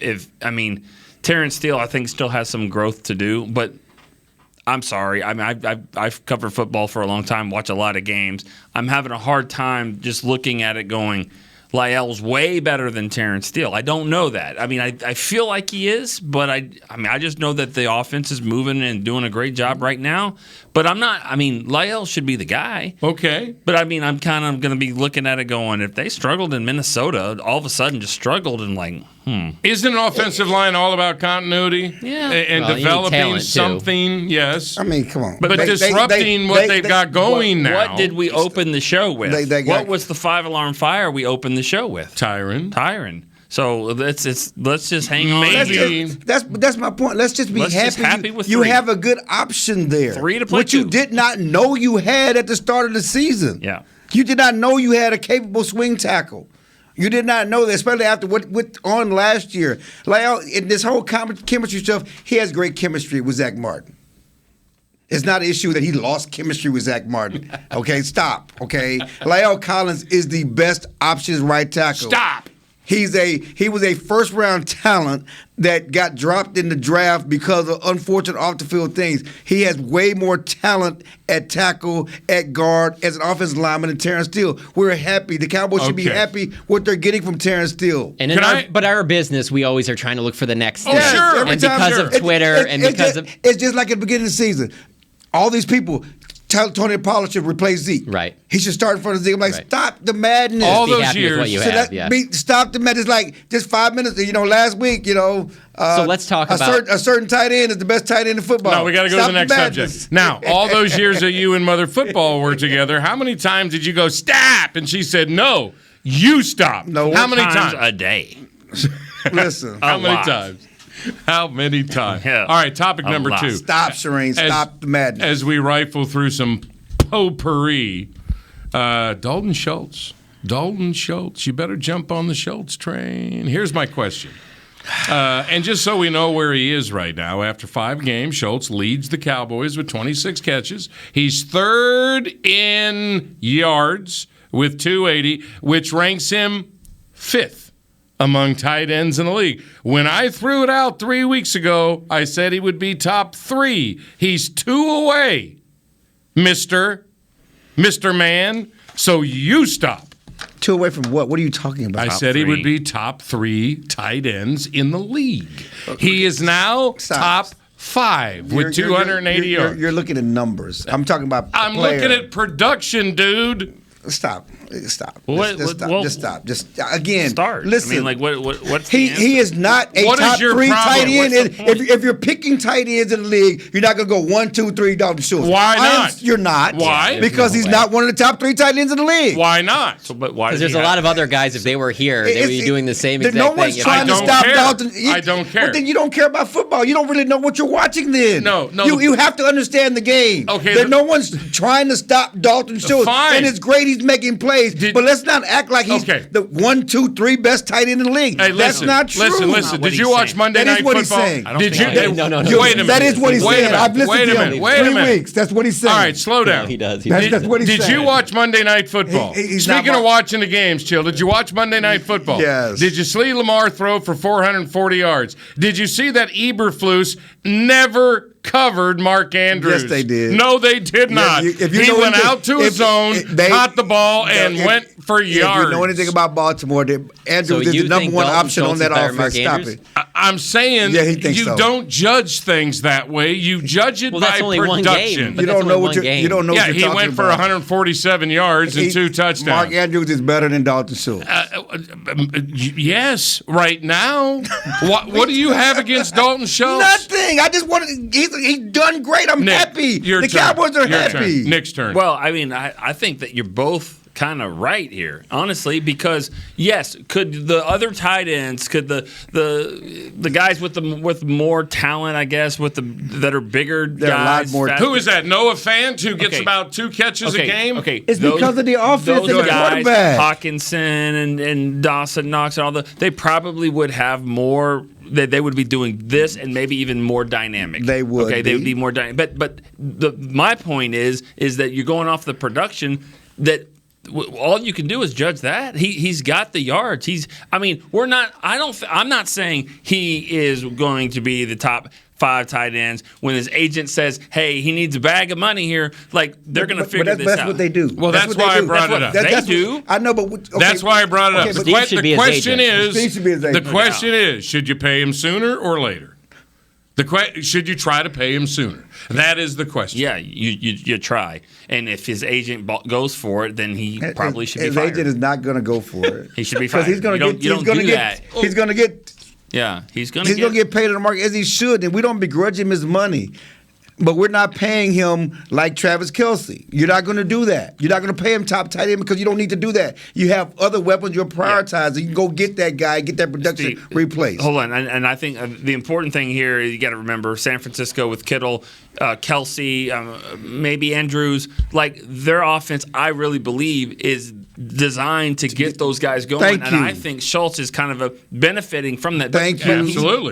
Terrence Steele, I think, still has some growth to do, but I'm sorry. I mean, I've covered football for a long time, watch a lot of games. I'm having a hard time just looking at it going, Lyell's way better than Terrence Steele. I don't know that. I mean, I feel like he is, but I just know that the offense is moving and doing a great job right now. But I'm not. I mean, Lyell should be the guy. Okay. But I mean, I'm kind of going to be looking at it going, if they struggled in Minnesota, all of a sudden just struggled and like, Isn't an offensive line all about continuity? Yeah. And developing something? Yes. I mean, come on. But disrupting what they've got going now. What did we open the show with? What was the 5-alarm fire we opened the show with? Tyron. So let's just hang on. That's my point. Let's just be happy with you three. have a good option there. 3 to play Which 2. you did not know you had at the start of the season. Yeah. You did not know you had a capable swing tackle. You did not know that, especially after what on last year. Like in this whole chemistry stuff, he has great chemistry with Zach Martin. It's not an issue that he lost chemistry with Zach Martin. Okay, stop. Okay, La'el Collins is the best options right tackle. Stop. He was a first round talent that got dropped in the draft because of unfortunate off the field things. He has way more talent at tackle, at guard, as an offensive lineman than Terrence Steele. We're happy. The Cowboys should be happy what they're getting from Terrence Steele. And but our business, we always are trying to look for the next thing. Sure. And because of Twitter it's just like at the beginning of the season. All these people. Tony Pollard should replace Zeke. Right. He should start in front of Zeke. I'm like, stop the madness. All those years. Stop the madness. Like, just 5 minutes, last week, so let's talk about a certain tight end is the best tight end in football. No, we got to go to the next subject. Now, all those years that you and Mother Football were together, how many times did you go, stop? And she said, no, you stop. No, how many times? A day. Listen. How many times? How many times? Yeah. All right, topic number 2. Stop, Shireen. Stop the madness. As we rifle through some potpourri, Dalton Schultz. Dalton Schultz. You better jump on the Schultz train. Here's my question. And just so we know where he is right now, after 5 games, Schultz leads the Cowboys with 26 catches. He's 3rd in yards with 280, which ranks him 5th among tight ends in the league. When I threw it out 3 weeks ago, I said he would be top 3. He's 2 away, Mr. Man. So you stop. 2 away from what? What are you talking about? I said he would be top 3 tight ends in the league. He is now top 5 with 280 yards. You're looking at numbers. I'm talking about I'm looking at production, dude. Stop. Well, Just stop. Just again. Start. Listen. I mean, like, what's he is not a What top is your 3 problem? tight end. What's the If you're picking tight ends in the league, you're not going to go 1, 2, 3 Dalton Schultz. Why not? You're not. Why? Because he's not one of the top 3 tight ends in the league. Why not? But why? Because there's a lot of other guys, if they were here, they would be doing the same exact no thing. one's If trying to don't stop care. Dalton. I don't care. Well, then you don't care about football. You don't really know what you're watching then. No. You have to understand the game. Okay. No one's trying to stop Dalton Schultz. Fine. And it's great he's making plays. But let's not act like he's the 1, 2, 3 best tight end in the league. Hey, That's not true. Listen. Did you watch Monday That Night is what Football? he's saying. Did you? No. Wait a minute. That is what he's saying. I've listened to him Wait a 3 minute. weeks. That's what he's saying. All right, slow down. he does. That's what he's Did saying. you watch Monday Night Football? He's not Speaking of watching the games, Chill, did you watch Monday Night Football? Yes. Did you see Lamar throw for 440 yards? Did you see that Eberflus never covered Mark Andrews? Yes, they did. No, they did not. If you He know went anything- out to a zone, caught the ball, and went for yards. If you know anything about Baltimore, Andrews is you the number think 1 Dalton option on Schultz that is better than offense. Mark Stop Andrews? it. I'm saying Yeah, he thinks you so. don't judge things that way. You judge it Well, by that's only one production. game. But You that's don't know only what one you game. you don't know. Yeah, what you're he talking went for about. 147 yards and 2 touchdowns. Mark Andrews is better than Dalton Schultz. Yes, right now. What do you have against Dalton Schultz? Nothing. I just wanted. He's done great. I'm Nick, happy. your The turn. Cowboys are Your happy. turn. Nick's turn. Well, I mean, I think that you're both kind of right here, honestly, because yes, could the other tight ends, could the guys with more talent, I guess, that are bigger They're guys, a lot more. Who is that? Noah Fant, who gets Okay. about 2 catches a game? Okay, It's because of the offense those and the guys, quarterback. Hawkinson and Dawson Knox and all they probably would have more. They would be doing this and maybe even more dynamic. They would. Okay, they would be more dynamic. But my point is that you're going off the production that. All you can do is judge that. He's got the yards. I'm not saying he is going to be the top 5 tight ends when his agent says, "Hey, he needs a bag of money here." Like they're going to figure this out. That's what they do. Well, that's why I brought it up. They do. I know, but okay. That's why I brought it up. Okay, but The question is, Steve should be his agent. the question is, should you pay him sooner or later? Should you try to pay him sooner? That is the question. Yeah, you try, and if his agent goes for it, then he probably should be his fired. agent is not going to go for it. He should be because fired. he's going to get. You don't do that. He's going to get. Yeah, he's going to get paid on the market as he should, and we don't begrudge him his money. But we're not paying him like Travis Kelce. You're not going to do that. You're not going to pay him top tight end because you don't need to do that. You have other weapons you're prioritizing. You can go get that guy, get that production replaced. Hold on, and I think the important thing here is you got to remember San Francisco with Kittle, Kelce, maybe Andrews. Like their offense, I really believe is designed to get those guys going, and I think Schultz is kind of benefiting from that. Thank you. Absolutely.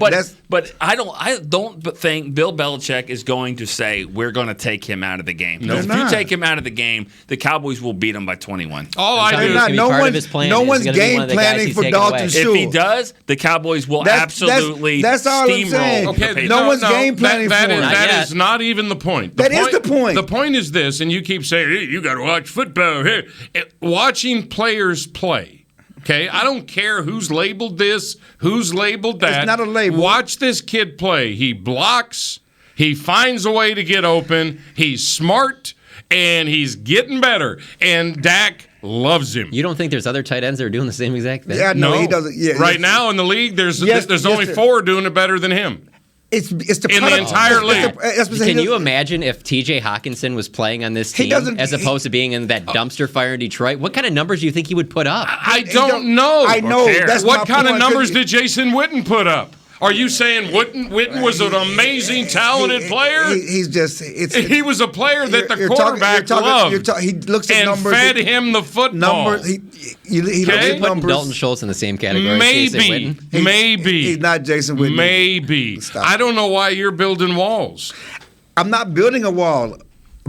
But I don't think Bill Belichick is going to say we're going to take him out of the game. No, if you take him out of the game, the Cowboys will beat him by 21. All I do is no one's game planning for Dalton Schultz. If he does, the Cowboys will absolutely that's all I'm saying. steamroll. Okay, no one's game planning for him. That is not even the point. That is the point. The point is this, and you keep saying, hey, you got to watch football here. Watching players play. Okay, I don't care who's labeled this, who's labeled that. It's not a label. Watch this kid play. He blocks. He finds a way to get open. He's smart, and he's getting better. And Dak loves him. You don't think there's other tight ends that are doing the same exact thing? Yeah, no, he doesn't. Yeah, right now in the league, there's only 4 doing it better than him. It's the in the entire league. Can you imagine if T.J. Hawkinson was playing on this team as opposed to being in that dumpster fire in Detroit? What kind of numbers do you think he would put up? I don't know. I know. That's what my kind of point. numbers did Jason Witten put up? Are you saying Witten was an amazing, talented player? He's just. He was a player that the quarterback loved. He looks at and numbers. fed him the football. He looks Are at you putting numbers. Dalton Schultz in the same category Maybe. as Jason Witten? Maybe. He's not Jason Witten. Maybe. I don't know why you're building walls. I'm not building a wall.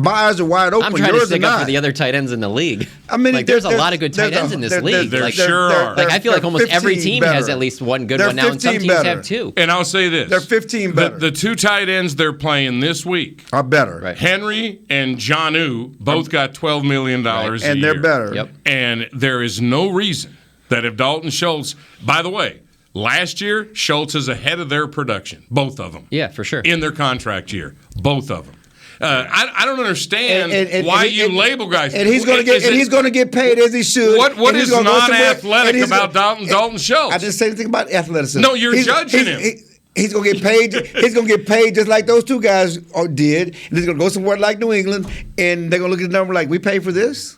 My eyes are wide open. I'm trying Yours to stick are up not. for the other tight ends in the league. I mean, there's a lot of good tight ends in this league. There sure are. Like I feel like almost every 15 team better. has at least one good They're one now, and some 15 teams better. have 2. And I'll say this. They're 15 better. The 2 tight ends they're playing this week are better. Right. Henry and Jonnu both got $12 million a year. And they're better. Yep. And there is no reason that if Dalton Schultz, by the way, last year, Schultz is ahead of their production, both of them. Yeah, for sure. In their contract year, both of them. I don't understand why you label guys. And he's going to get paid as he should. What is non-athletic about Dalton Schultz? I didn't say anything about athleticism. No, you're judging him. He's gonna get paid. He's gonna get paid just like those two guys did. And he's gonna go somewhere like New England, and they're gonna look at the number like, we paid for this.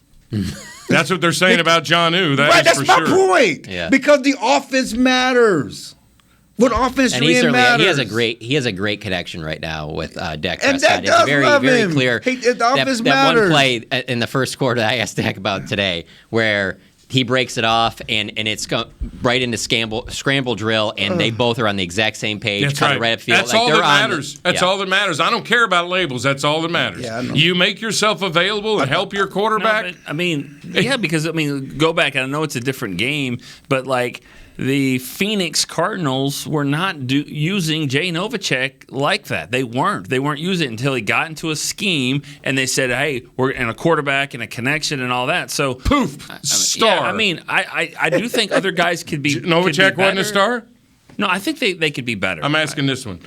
That's what they're saying about Jonnu. That's my point. Yeah. Because the offense matters. What offense really matters? He has a great connection right now with Dak Prescott. And Dak does love very him. Clear. The offense that matters. One play in the first quarter that I asked Dak about today, where he breaks it off, and it's right into scramble drill, and they both are on the exact same page. That's right. Right upfield. That's all that matters. That's all that matters. I don't care about labels. That's all that matters. Yeah, I know. You make yourself available and help your quarterback. No, because go back. I know it's a different game, but like the Phoenix Cardinals were not using Jay Novacek like that. They weren't. They weren't using it until he got into a scheme, and they said, "Hey, we're in a quarterback and a connection and all that." So poof, star. Yeah, I do think other guys could be. Novacek wasn't a star. No, I think they could be better. I'm asking this one.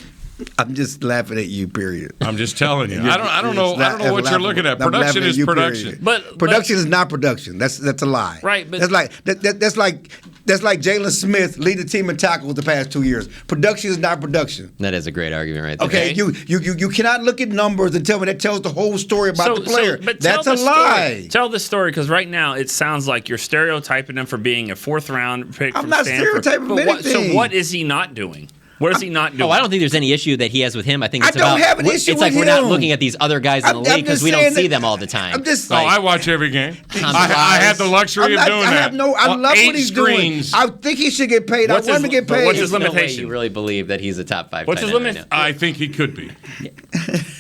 I'm just laughing at you. Period. I'm just telling you. I don't know what you're looking at. Production is production. But production is not production. That's a lie. Right. But that's like Jalen Smith leading the team in tackles the past 2 years. Production is not production. That is a great argument right there. Okay. You cannot look at numbers and tell me that tells the whole story about the player. But that's a lie. Tell the story, because right now it sounds like you're stereotyping him for being a 4th-round pick. I'm not stereotyping anything. So what is he not doing? What is he not doing? Oh, I don't think there's any issue that he has with him. I think it's don't have an issue it's like with we're not him. looking at these other guys in the league because we don't see them all the time. I'm just I watch every game. I had the luxury of doing that. I love what he's doing. I think he should get paid. I want him to get paid. What's his limitation? You really believe that he's a top 5 What's tight his end limit? right now. I think he could be.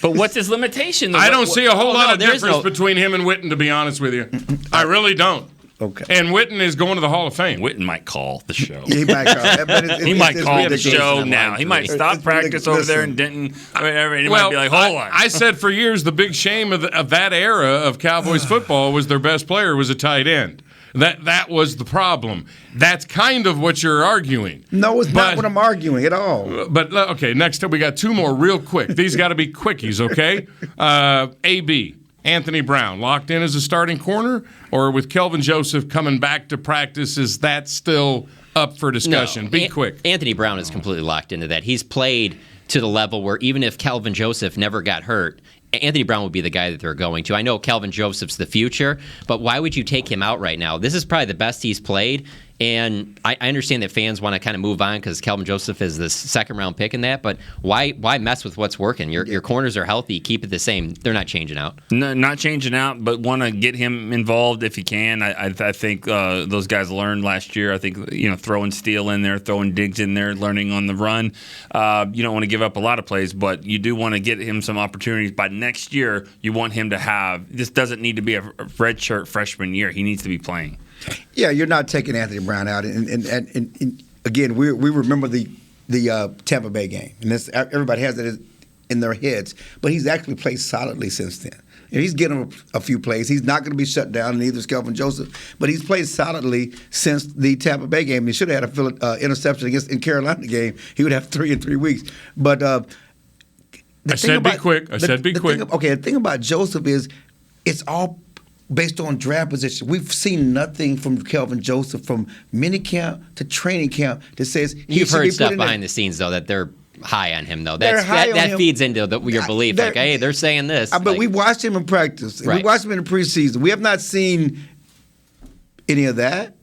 But what's his limitation? I don't see a whole lot of difference between him and Witten, to be honest with you. I really don't. Okay. And Witten is going to the Hall of Fame. Witten might call the show. He might call. He might call the show now. He might stop practice over there in Denton or whatever, and he might be like, hold on. I said for years the big shame of that era of Cowboys football was their best player was a tight end. That was the problem. That's kind of what you're arguing. No, it's not what I'm arguing at all. But, okay, next up we got 2 more real quick. These got to be quickies, okay? AB. Anthony Brown, locked in as a starting corner, or with Kelvin Joseph coming back to practice, is that still up for discussion? No, be quick. Anthony Brown is completely locked into that. He's played to the level where even if Kelvin Joseph never got hurt, Anthony Brown would be the guy that they're going to. I know Kelvin Joseph's the future, but why would you take him out right now? This is probably the best he's played. And I understand that fans want to kind of move on because Kelvin Joseph is the 2nd-round pick in that, but why mess with what's working? Your corners are healthy. Keep it the same. They're not changing out. No, not changing out, but want to get him involved if he can. I think those guys learned last year. I think throwing Steele in there, throwing Diggs in there, learning on the run. You don't want to give up a lot of plays, but you do want to get him some opportunities. By next year, you want him to have. This doesn't need to be a redshirt freshman year. He needs to be playing. Yeah, you're not taking Anthony Brown out, and again, we remember the Tampa Bay game, and everybody has that in their heads. But he's actually played solidly since then. He's getting a few plays. He's not going to be shut down, and neither is Kelvin Joseph. But he's played solidly since the Tampa Bay game. He should have had an interception in Carolina game. He would have 3 in 3 weeks. But I said be quick. The thing about Joseph is it's all based on draft position. We've seen nothing from Kelvin Joseph from minicamp to training camp that says You've heard stuff behind the scenes, though, that they're high on him, though. That feeds into your belief. Like, hey, they're saying this. But we watched him in practice. Right. We watched him in the preseason. We have not seen any of that.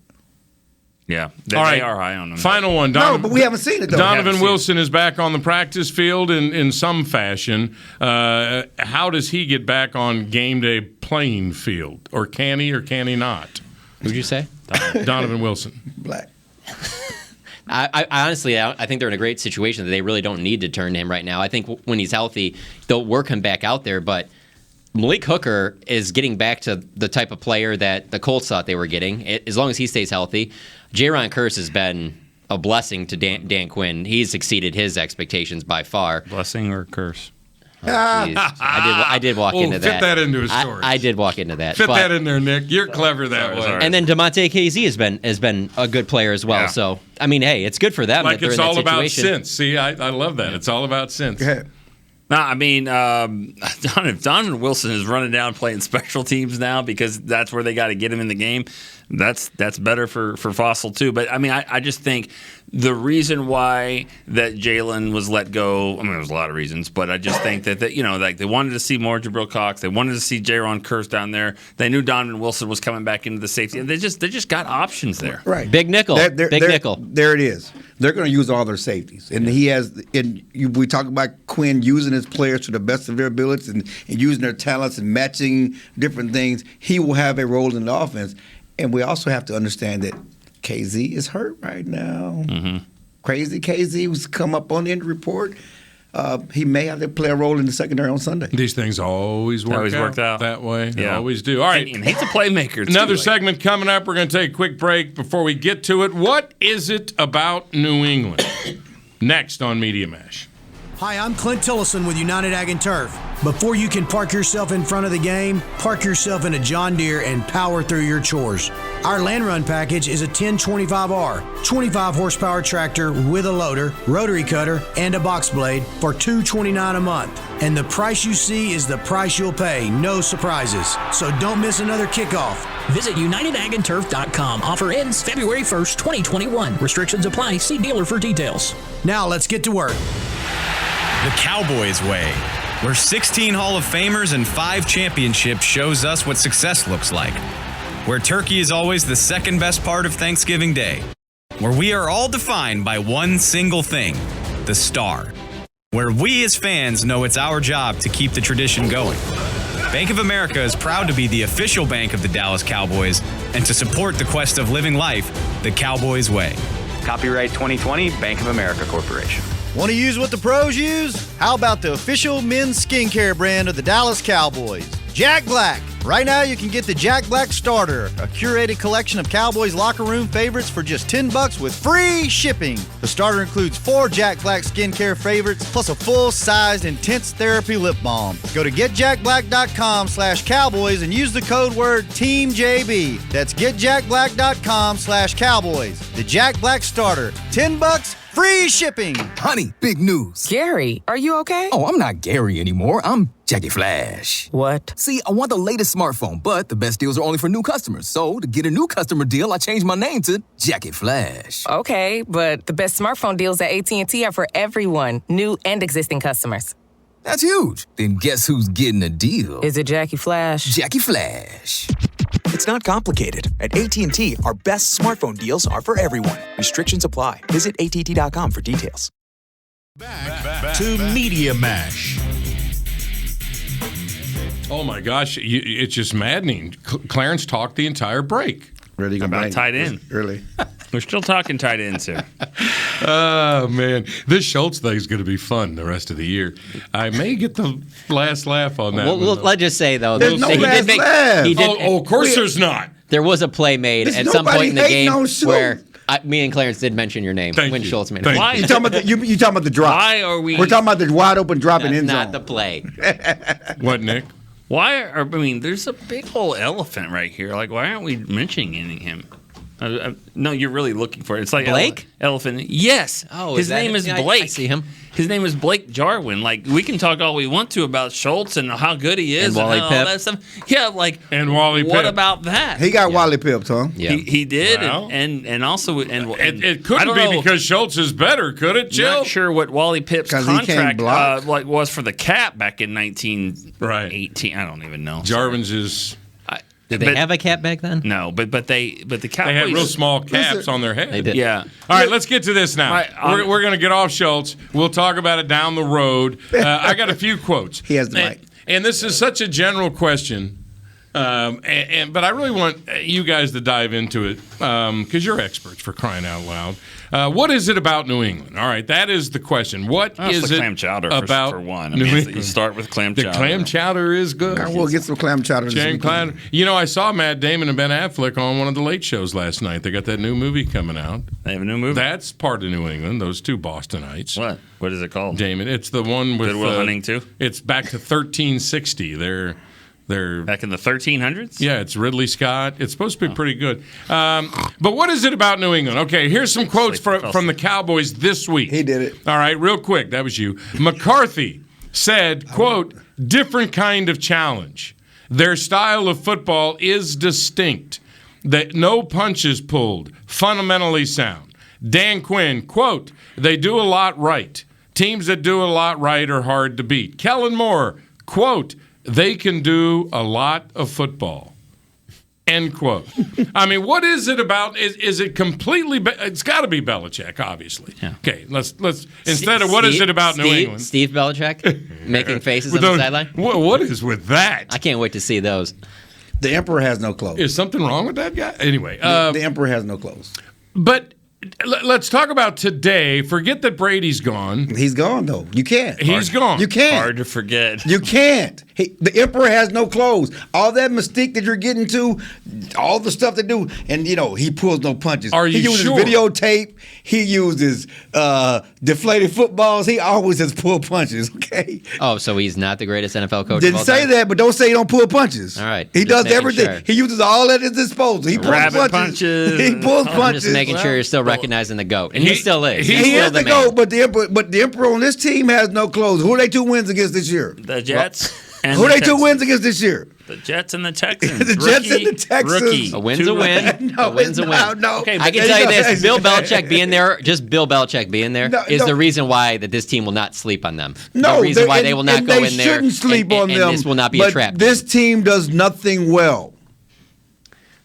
Yeah, they are high on him. Final one. But we haven't seen it, though. Donovan Wilson is back on the practice field in some fashion. How does he get back on game day playing field? Or can he not? Who'd you say? Donovan Wilson. Black. I honestly, I think they're in a great situation that they really don't need to turn to him right now. I think when he's healthy, they'll work him back out there, but Malik Hooker is getting back to the type of player that the Colts thought they were getting, as long as he stays healthy. Jaron Kearse has been a blessing to Dan Quinn. He's exceeded his expectations by far. Blessing or curse? Oh, I did walk into that. Fit that into his story. I did walk into that. Fit that in there, Nick. You're clever that way. And then DeMonte KZ has been a good player as well. Yeah. So, I mean, hey, it's good for them. Like that it's they're in all that about situation. sense. See, I love that. It's all about sense. Go ahead. No, I mean, Donovan Wilson is running down playing special teams now because that's where they got to get him in the game. That's better for Fossil too. But I mean, I just think the reason why that Jalen was let go, I mean, there's a lot of reasons, but I just think that like they wanted to see more Jabril Cox, they wanted to see Jaron Kearse down there. They knew Donovan Wilson was coming back into the safety, and they just got options there. Right, big nickel, big nickel. There it is. They're going to use all their safeties, and he has. And we talk about Quinn using his players to the best of their abilities and using their talents and matching different things. He will have a role in the offense. And we also have to understand that KZ is hurt right now. Mm-hmm. Crazy KZ was come up on the injury report. He may have to play a role in the secondary on Sunday. These things always worked out that way. Yeah. They always do. All right. And he's a playmaker, too. Another segment coming up. We're going to take a quick break before we get to it. What is it about New England? Next on Media Mash. Hi, I'm Clint Tillison with United Ag and Turf. Before you can park yourself in front of the game, park yourself in a John Deere and power through your chores. Our Land Run package is a 1025R, 25 horsepower tractor with a loader, rotary cutter, and a box blade for $229 a month. And the price you see is the price you'll pay, no surprises. So don't miss another kickoff. Visit UnitedAgAndTurf.com. Offer ends February 1st, 2021. Restrictions apply. See dealer for details. Now let's get to work. The Cowboys way, where 16 Hall of Famers and 5 championships shows us what success looks like. Where turkey is always the second best part of Thanksgiving Day. Where we are all defined by one single thing, the star. Where we as fans know it's our job to keep the tradition going. Bank of America is proud to be the official bank of the Dallas Cowboys and to support the quest of living life the Cowboys way. Copyright 2020, Bank of America Corporation. Want to use what the pros use? How about the official men's skincare brand of the Dallas Cowboys, Jack Black? Right now, you can get the Jack Black Starter, a curated collection of Cowboys locker room favorites for just $10 with free shipping. The starter includes 4 Jack Black skincare favorites, plus a full-sized intense therapy lip balm. Go to getjackblack.com/Cowboys and use the code word TEAMJB. That's getjackblack.com/Cowboys. The Jack Black Starter, $10, free shipping. Honey, big news. Gary, are you okay? Oh, I'm not Gary anymore. I'm Jackie Flash. What? See, I want the latest smartphone, but the best deals are only for new customers. So, to get a new customer deal, I changed my name to Jackie Flash. Okay, but the best smartphone deals at AT&T are for everyone, new and existing customers. That's huge. Then guess who's getting a deal? Is it Jackie Flash? Jackie Flash. It's not complicated. At AT&T, our best smartphone deals are for everyone. Restrictions apply. Visit att.com for details. Back to Media Mash. Oh my gosh, it's just maddening. Clarence talked the entire break. Really about tight end. Really? We're still talking tight ends here. Oh, man. This Schultz thing is going to be fun the rest of the year. I may get the last laugh on that. Well, let's just say, though. There's no last laugh. Of course there's not. There was a play made at some point in the game where me and Clarence did mention your name when Schultz made it. Why? You talking about the drop? Why are we? We're talking about the wide open drop in end zone. Not the play. What, Nick? There's a big whole elephant right here. Like, why aren't we mentioning him? No, you're really looking for it. It's like Blake? Elephant. Yes. Oh, his name is Blake. I see him. His name is Blake Jarwin. Like, we can talk all we want to about Schultz and how good he is and Wally all Pipp. that stuff. Yeah, like, and Wally Pipp. What about that? He got Wally Pipp, Tom. Yeah. He did, Well, and also it couldn't be because Schultz is better, could it, Jill? Not sure what Wally Pipp's 'Cause he can't contract block. was for the cap back in 1918. I don't even know. Jarvin's is. Did they have a cap back then? No, but the Cowboys. They had real small caps on their head. They did. Yeah. All right, let's get to this now. We're going to get off Schultz. We'll talk about it down the road. I got a few quotes. He has the mic. And this is such a general question, but I really want you guys to dive into it because you're experts, for crying out loud. What is it about New England? All right, that is the question. What is the it clam chowder about for one? New England? You start with clam chowder. The clam chowder is good. We'll get some clam chowder. You know, I saw Matt Damon and Ben Affleck on one of the late shows last night. They got that new movie coming out. They have a new movie? That's part of New England, those two Bostonites. What? What is it called? Damon. It's the one with Good Will Hunting too? It's back to 1360. They're back in the 1300s? Yeah, it's Ridley Scott. It's supposed to be pretty good. But what is it about New England? Okay, here's some quotes from the Cowboys this week. He did it. All right, real quick. That was you. McCarthy said, quote, different kind of challenge. Their style of football is distinct. That no punches pulled, fundamentally sound. Dan Quinn, quote, they do a lot right. Teams that do a lot right are hard to beat. Kellen Moore, quote, they can do a lot of football. End quote. I mean, what is it about? Is it completely? It's got to be Belichick, obviously. Yeah. Okay, let's instead of what is it about New England? Steve Belichick making faces on the sideline. What is with that? I can't wait to see those. The Emperor has no clothes. Is something wrong with that guy? Anyway, the Emperor has no clothes. But let's talk about today. Forget that Brady's gone. He's gone, though. You can't. He's gone. You can't. Hard to forget. You can't. The Emperor has no clothes. All that mystique that you're getting to, all the stuff they do, and, he pulls no punches. Are you He uses sure? videotape. He uses deflated footballs. He always has pulled punches, okay? Oh, so he's not the greatest NFL coach Didn't of all say time? that, but don't say he don't pull punches. All right. He Just does making everything. sure. He uses all at his disposal. He pulls Rabbit punches. punches. He pulls I'm punches. just making sure you're still recognizing the GOAT. And he still is. He He's still is the the man. GOAT, but the Emperor on this team has no clothes. Who are they 2 wins against this year? The Jets. And Who are the they 2 Texans. wins against this year? The Jets and the Texans. The Jets and the Texans. Rookie. A win's a win. No, a win's a win. No. Okay, I can tell you this: Bill Belichick being there, just Bill Belichick being there, is the reason why that this team will not sleep on them. No, the reason why they will not and go they in there. shouldn't sleep on them. And this will not be but a trap. This team does nothing well.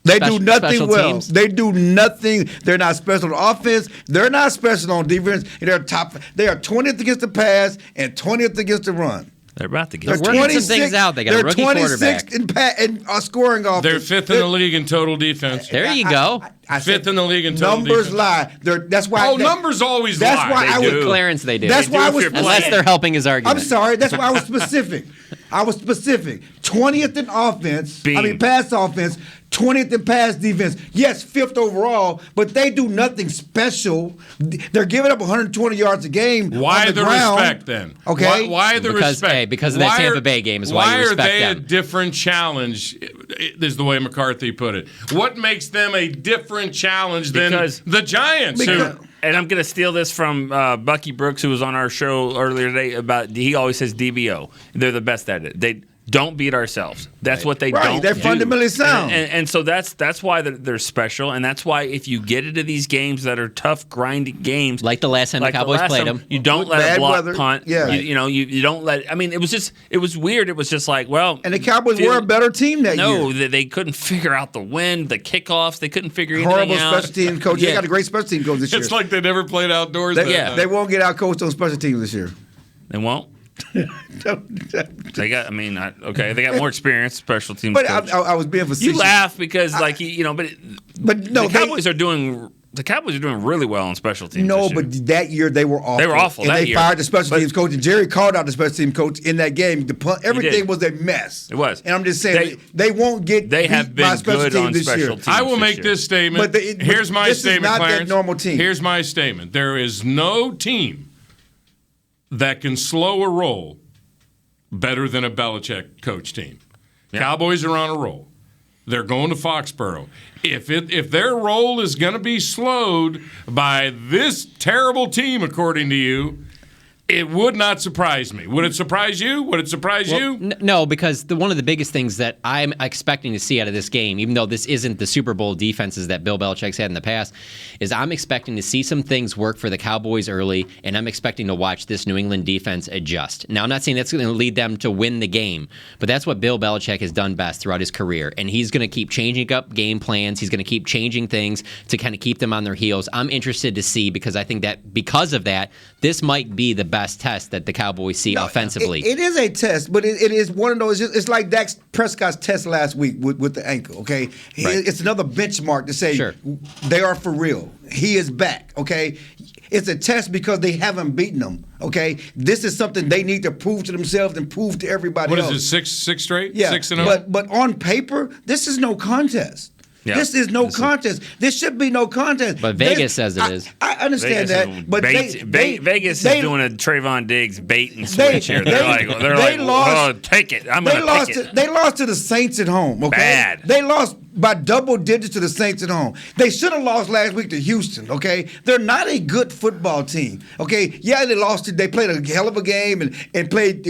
They do nothing special well. teams. They do nothing. They're not special on offense. They're not special on defense. They are 20th against the pass and 20th against the run. They're about to get. They're working some things out. They got a rookie quarterback. They're 26th in scoring offense. They're fifth in the league in total defense. There you go. I said Fifth in the league in total numbers defense. lie. That's why. Numbers always that's lie. Why I They would. do. Clarence, they do. That's They why do I if was. you're Unless playing. they're helping his argument. I'm sorry. That's why I was specific. 20th in offense. Bing. Pass offense. 20th in pass defense. Yes, 5th overall, but they do nothing special. They're giving up 120 yards a game. Why on the the ground. respect then? Okay. Why the respect? Hey, because of that Tampa Bay game is why you respect are they them. a different challenge? Is the way McCarthy put it. What makes them a different challenge than the Giants? And I'm going to steal this from Bucky Brooks, who was on our show earlier today. He always says DBO. They're the best at it. They don't beat ourselves. That's what they don't They're do. fundamentally sound. And so that's why they're special. And that's why if you get into these games that are tough, grinding games. Like the last time the Cowboys played them. You don't let bad a block weather. punt. Yeah. You don't let – I mean, it was weird. It was just like, well – And the Cowboys were a better team that year. No, they couldn't figure out the wind, the kickoffs. They couldn't figure anything Horrible out. special team coach. They got a great special team coach this year. It's like they never played outdoors. They won't get out coached on special teams this year. They won't? They got more experience, special teams. But coach. I was being facetious. You laugh because, but no, the Cowboys are doing really well on special teams. No, this year. but that year they were awful. They were awful and that they year. fired the special teams coach, and Jerry called out the special team coach in that game. Everything was a mess. It was. And I'm just saying they won't get. They have beat by been special good teams on this special year. teams. I will make year. this statement. But Here's my this statement, is not Clarence. that normal team. Here's my statement. There is no team that can slow a roll better than a Belichick coach team. Yeah. Cowboys are on a roll. They're going to Foxborough. If their roll is going to be slowed by this terrible team, according to you, it would not surprise me. Would it surprise you? Would it surprise you? No, because one of the biggest things that I'm expecting to see out of this game, even though this isn't the Super Bowl defenses that Bill Belichick's had in the past, is I'm expecting to see some things work for the Cowboys early, and I'm expecting to watch this New England defense adjust. Now, I'm not saying that's going to lead them to win the game, but that's what Bill Belichick has done best throughout his career, and he's going to keep changing up game plans. He's going to keep changing things to kind of keep them on their heels. I'm interested to see, because I think that because of that, this might be the best test that the Cowboys see offensively. It is a test, but it is one of those. It's like Dak Prescott's test last week with the ankle. Okay, right. It's another benchmark to say they are for real. He is back. Okay, it's a test because they haven't beaten them. Okay, this is something they need to prove to themselves and prove to everybody else. What is it? Six straight? Yeah, 6-0. But on paper, this is no contest. Yeah. This is no contest. This should be no contest. But Vegas says it is. I understand that, but Vegas is doing a Trayvon Diggs bait and switch here. They're like, lost, take it. I'm going to pick it. They lost to the Saints at home. Okay, bad. They lost by double digits to the Saints at home. They should have lost last week to Houston. Okay, they're not a good football team. Okay, yeah, they lost. They played a hell of a game and played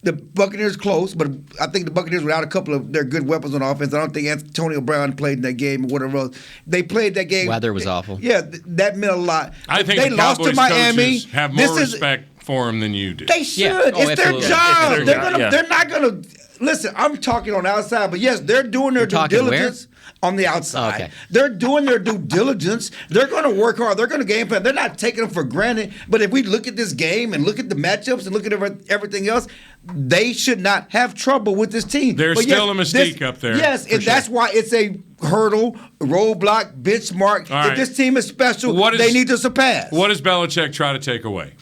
the Buccaneers close, but I think the Buccaneers without a couple of their good weapons on offense. I don't think Antonio Brown played in that game or whatever else. They played that game. Weather was awful. Yeah, that meant a lot. I think they the lost Cowboys to Miami. Coaches have more respect for him than you do. They should. Yeah. Oh, it's absolutely. their job. It's their job. They're not going to. Listen, I'm talking on the outside, but yes, they're doing their due diligence on the outside. Okay. They're doing their due diligence. They're going to work hard. They're going to game plan. They're not taking them for granted. But if we look at this game and look at the matchups and look at everything else, they should not have trouble with this team. There's still a mystique up there. Yes, and that's why it's a hurdle, roadblock, benchmark. All right. If this team is special, they need to surpass. What does Belichick try to take away?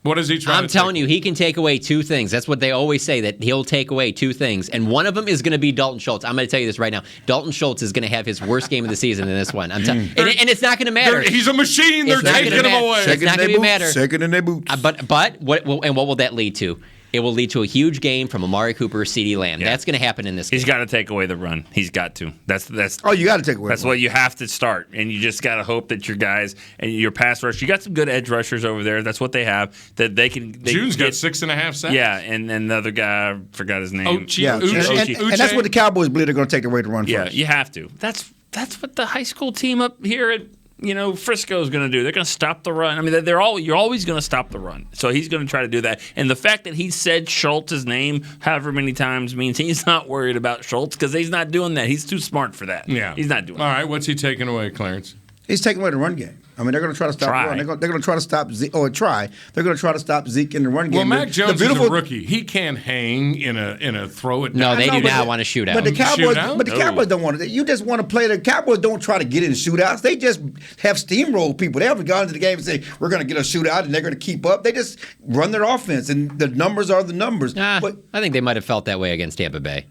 What does he try to I'm telling you, he can take away two things. That's what they always say, that he'll take away two things. And one of them is going to be Dalton Schultz. I'm going to tell you this right now. Dalton Schultz is going to have his worst game of the season in this one. And it's not going to matter. He's a machine. They're taking him away. It's not going to matter. Shaking in their boots. But what will that lead to? It will lead to a huge game from Amari Cooper, CeeDee Lamb. Yeah. That's going to happen in this game. He's got to take away the run. He's got to. That's. You got to take away. That's what you have to start, and you just got to hope that your guys and your pass rush. You got some good edge rushers over there. That's what they have. That they can. June's got 6.5 sacks. Yeah, and another guy, I forgot his name. And that's what the Cowboys believe they're going to take away to run. Yeah, first. you have to. That's what the high school team up here at Frisco is going to do. They're going to stop the run. I mean, you're always going to stop the run. So he's going to try to do that. And the fact that he said Schultz's name however many times means he's not worried about Schultz because he's not doing that. He's too smart for that. Yeah. He's not doing that. All right, what's he taking away, Clarence? He's taking away the run game. I mean, they're going to try to stop the run. They're going to try to stop Zeke. They're going to try to stop Zeke in the run game. Well, Mac Jones is a rookie. He can't hang in a throw it down. No, they do not want to shoot out. But the Cowboys don't want it. You just want to play. The Cowboys don't try to get in shootouts. They just have steamrolled people. They haven't gone into the game and say, we're going to get a shootout and they're going to keep up. They just run their offense, and the numbers are the numbers. But I think they might have felt that way against Tampa Bay.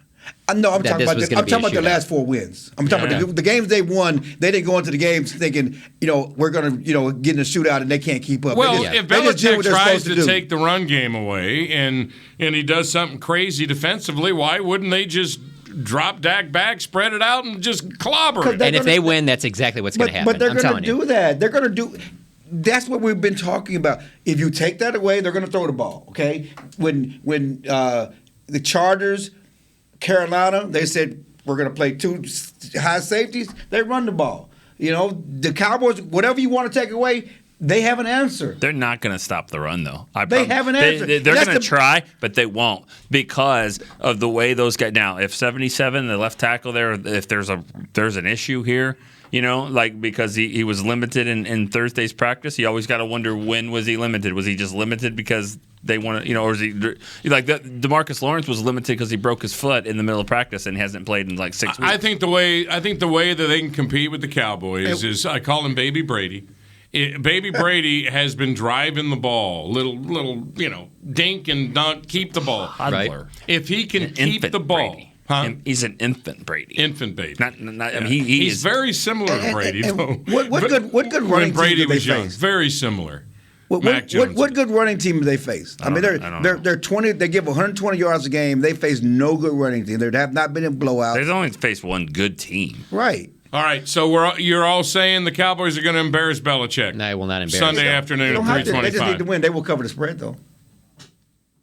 No, I'm talking about the last 4 wins. I'm talking about the games they won. They didn't go into the games thinking, we're going to get in a shootout and they can't keep up. Well, if Belichick tries to take the run game away and he does something crazy defensively, why wouldn't they just drop Dak back, spread it out, and just clobber it? And if they win, that's exactly what's going to happen. But they're going to do that. They're going to do. That's what we've been talking about. If you take that away, they're going to throw the ball. Okay, when the Chargers. Carolina, they said we're going to play 2 high safeties. They run the ball. The Cowboys, whatever you want to take away, they have an answer. They're not going to stop the run, though. They have an answer. They're going to try, but they won't because of the way those guys. Now, if 77, the left tackle there, if there's an issue here, because he was limited in Thursday's practice, you always got to wonder when was he limited? Was he just limited because they want to, or is he like that? DeMarcus Lawrence was limited because he broke his foot in the middle of practice and hasn't played in like 6 weeks. I think the way that they can compete with the Cowboys is I call him Baby Brady. Baby Brady has been driving the ball, little dink and dunk, keep the ball. Right. If he can keep the ball. Brady. Huh? He's an infant Brady. Infant baby. I mean, he's very similar to Brady, though. What good running when Brady team did was they young, face? very similar. What good running team do they face? I mean, they're 20. They give 120 yards a game. They face no good running team. They have not been in blowouts. They've only faced one good team. Right. All right, so you're all saying the Cowboys are going to embarrass Belichick. No, they will not embarrass Sunday afternoon at 3:25. They just need to win. They will cover the spread, though.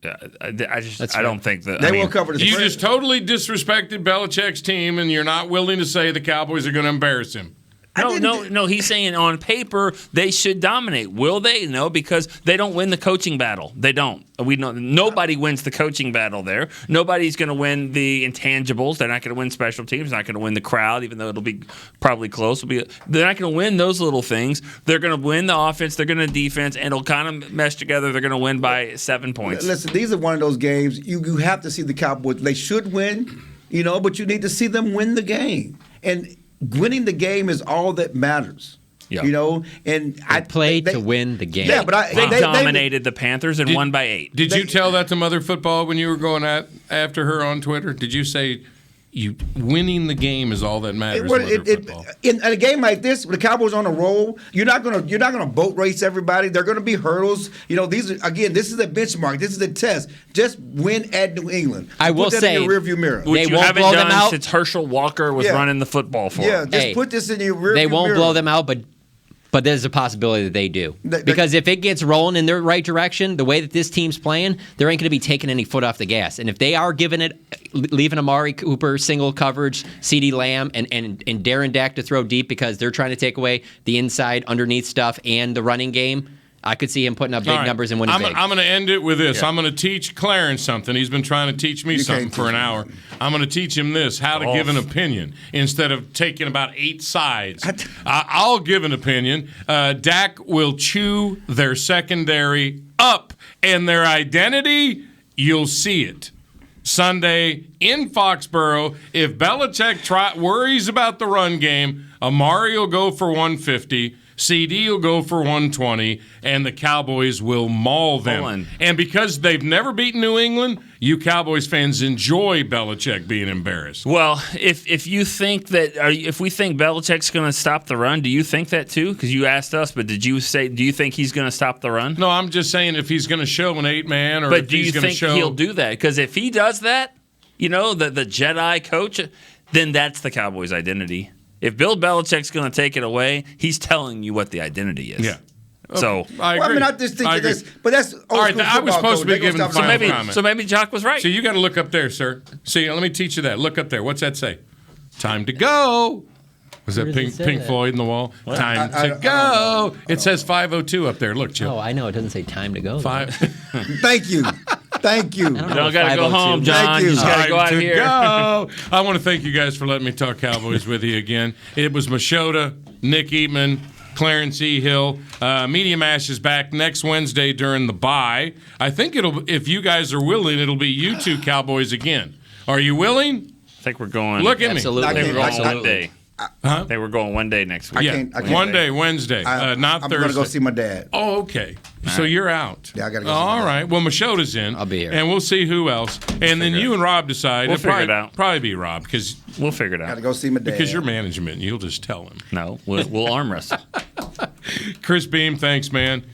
Yeah, I don't think that they will cover the spread. You just totally disrespected Belichick's team, and you're not willing to say the Cowboys are going to embarrass him. No. He's saying on paper they should dominate. Will they? No, because they don't win the coaching battle. They don't. We know nobody wins the coaching battle there. Nobody's going to win the intangibles. They're not going to win special teams. They're not going to win the crowd, even though it'll be probably close. They're not going to win those little things. They're going to win the offense. They're going to defense, and it'll kind of mesh together. They're going to win by 7 points. Listen, these are one of those games you have to see the Cowboys. They should win, but you need to see them win the game. And winning the game is all that matters. Yeah. And I played to win the game. Yeah, but they dominated the Panthers and won by 8. Did you tell that to Mother Football when you were going after her on Twitter? Did you say, winning the game is all that matters. In a game like this, with the Cowboys on a roll, you're not gonna boat race everybody. They're gonna be hurdles. This is a benchmark. This is a test. Just win at New England. I will say, in your rearview mirror. Which you haven't done since Herschel Walker was running the football for them. Yeah, just put this in your rearview mirror. They won't blow them out, but there's a possibility that they do. Because if it gets rolling in the right direction, the way that this team's playing, there ain't going to be taking any foot off the gas. And if they are leaving Amari Cooper single coverage, CeeDee Lamb, and Darren Dak to throw deep because they're trying to take away the inside, underneath stuff and the running game, I could see him putting up big numbers and winning big. I'm going to end it with this. Yeah. I'm going to teach Clarence something. He's been trying to teach me something for an hour. I'm going to teach him this, how to give an opinion instead of taking about 8 sides. I'll give an opinion. Dak will chew their secondary up, and their identity, you'll see it. Sunday in Foxborough, if Belichick worries about the run game, Amari will go for 150. CD will go for 120, and the Cowboys will maul them. And because they've never beaten New England, you Cowboys fans enjoy Belichick being embarrassed. Well, if you think if we think Belichick's going to stop the run, do you think that too? Because you asked us, but did you say, do you think he's going to stop the run? No, I'm just saying if he's going to show an 8-man, or but if do he's you going to think show, he'll do that? Because if he does that, the Jedi coach, then that's the Cowboys' identity. If Bill Belichick's going to take it away, he's telling you what the identity is. Yeah. So I agree. I just think this, but that's all right. I was supposed to be giving the final comment. So maybe Jock was right. So you got to look up there, sir. See, let me teach you that. Look up there. What's that say? Time to go. Was that Pink Floyd in the wall? What? Time to go. It says 5:02 up there. Look, Chip. Oh, I know. It doesn't say time to go. Thank you. Thank you. You don't got to go home, John. You just got to go out of here. Go. I want to thank you guys for letting me talk Cowboys with you again. It was Machota, Nick Eatman, Clarence E. Hill. Media Mash is back next Wednesday during the bye. I think if you guys are willing, it'll be you two Cowboys again. Are you willing? I think we're going. Look at me. Absolutely. We're going one day. They were going one day next week. I can't one day, Wednesday, not Thursday. I'm going to go see my dad. Oh, okay. So you're out. Yeah, I got to go see All my dad. right. Well, Machota's in. I'll be here. And we'll see who else. And then you and Rob decide. We'll figure it out. Probably be Rob, because we'll figure it out. Got to go see my dad. Because you're management. You'll just tell him. No, we'll arm wrestle. Chris Beam, thanks, man.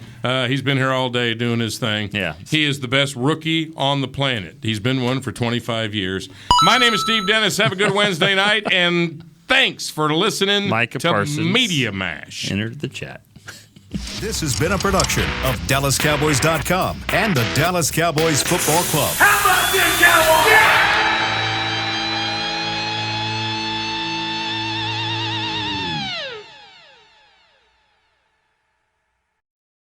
He's been here all day doing his thing. Yeah. He is the best rookie on the planet. He's been one for 25 years. My name is Steve Dennis. Have a good Wednesday night, and thanks for listening Micah to Parsons. Media Mash. Enter the chat. This has been a production of DallasCowboys.com and the Dallas Cowboys Football Club. How about this, Cowboys? Yeah!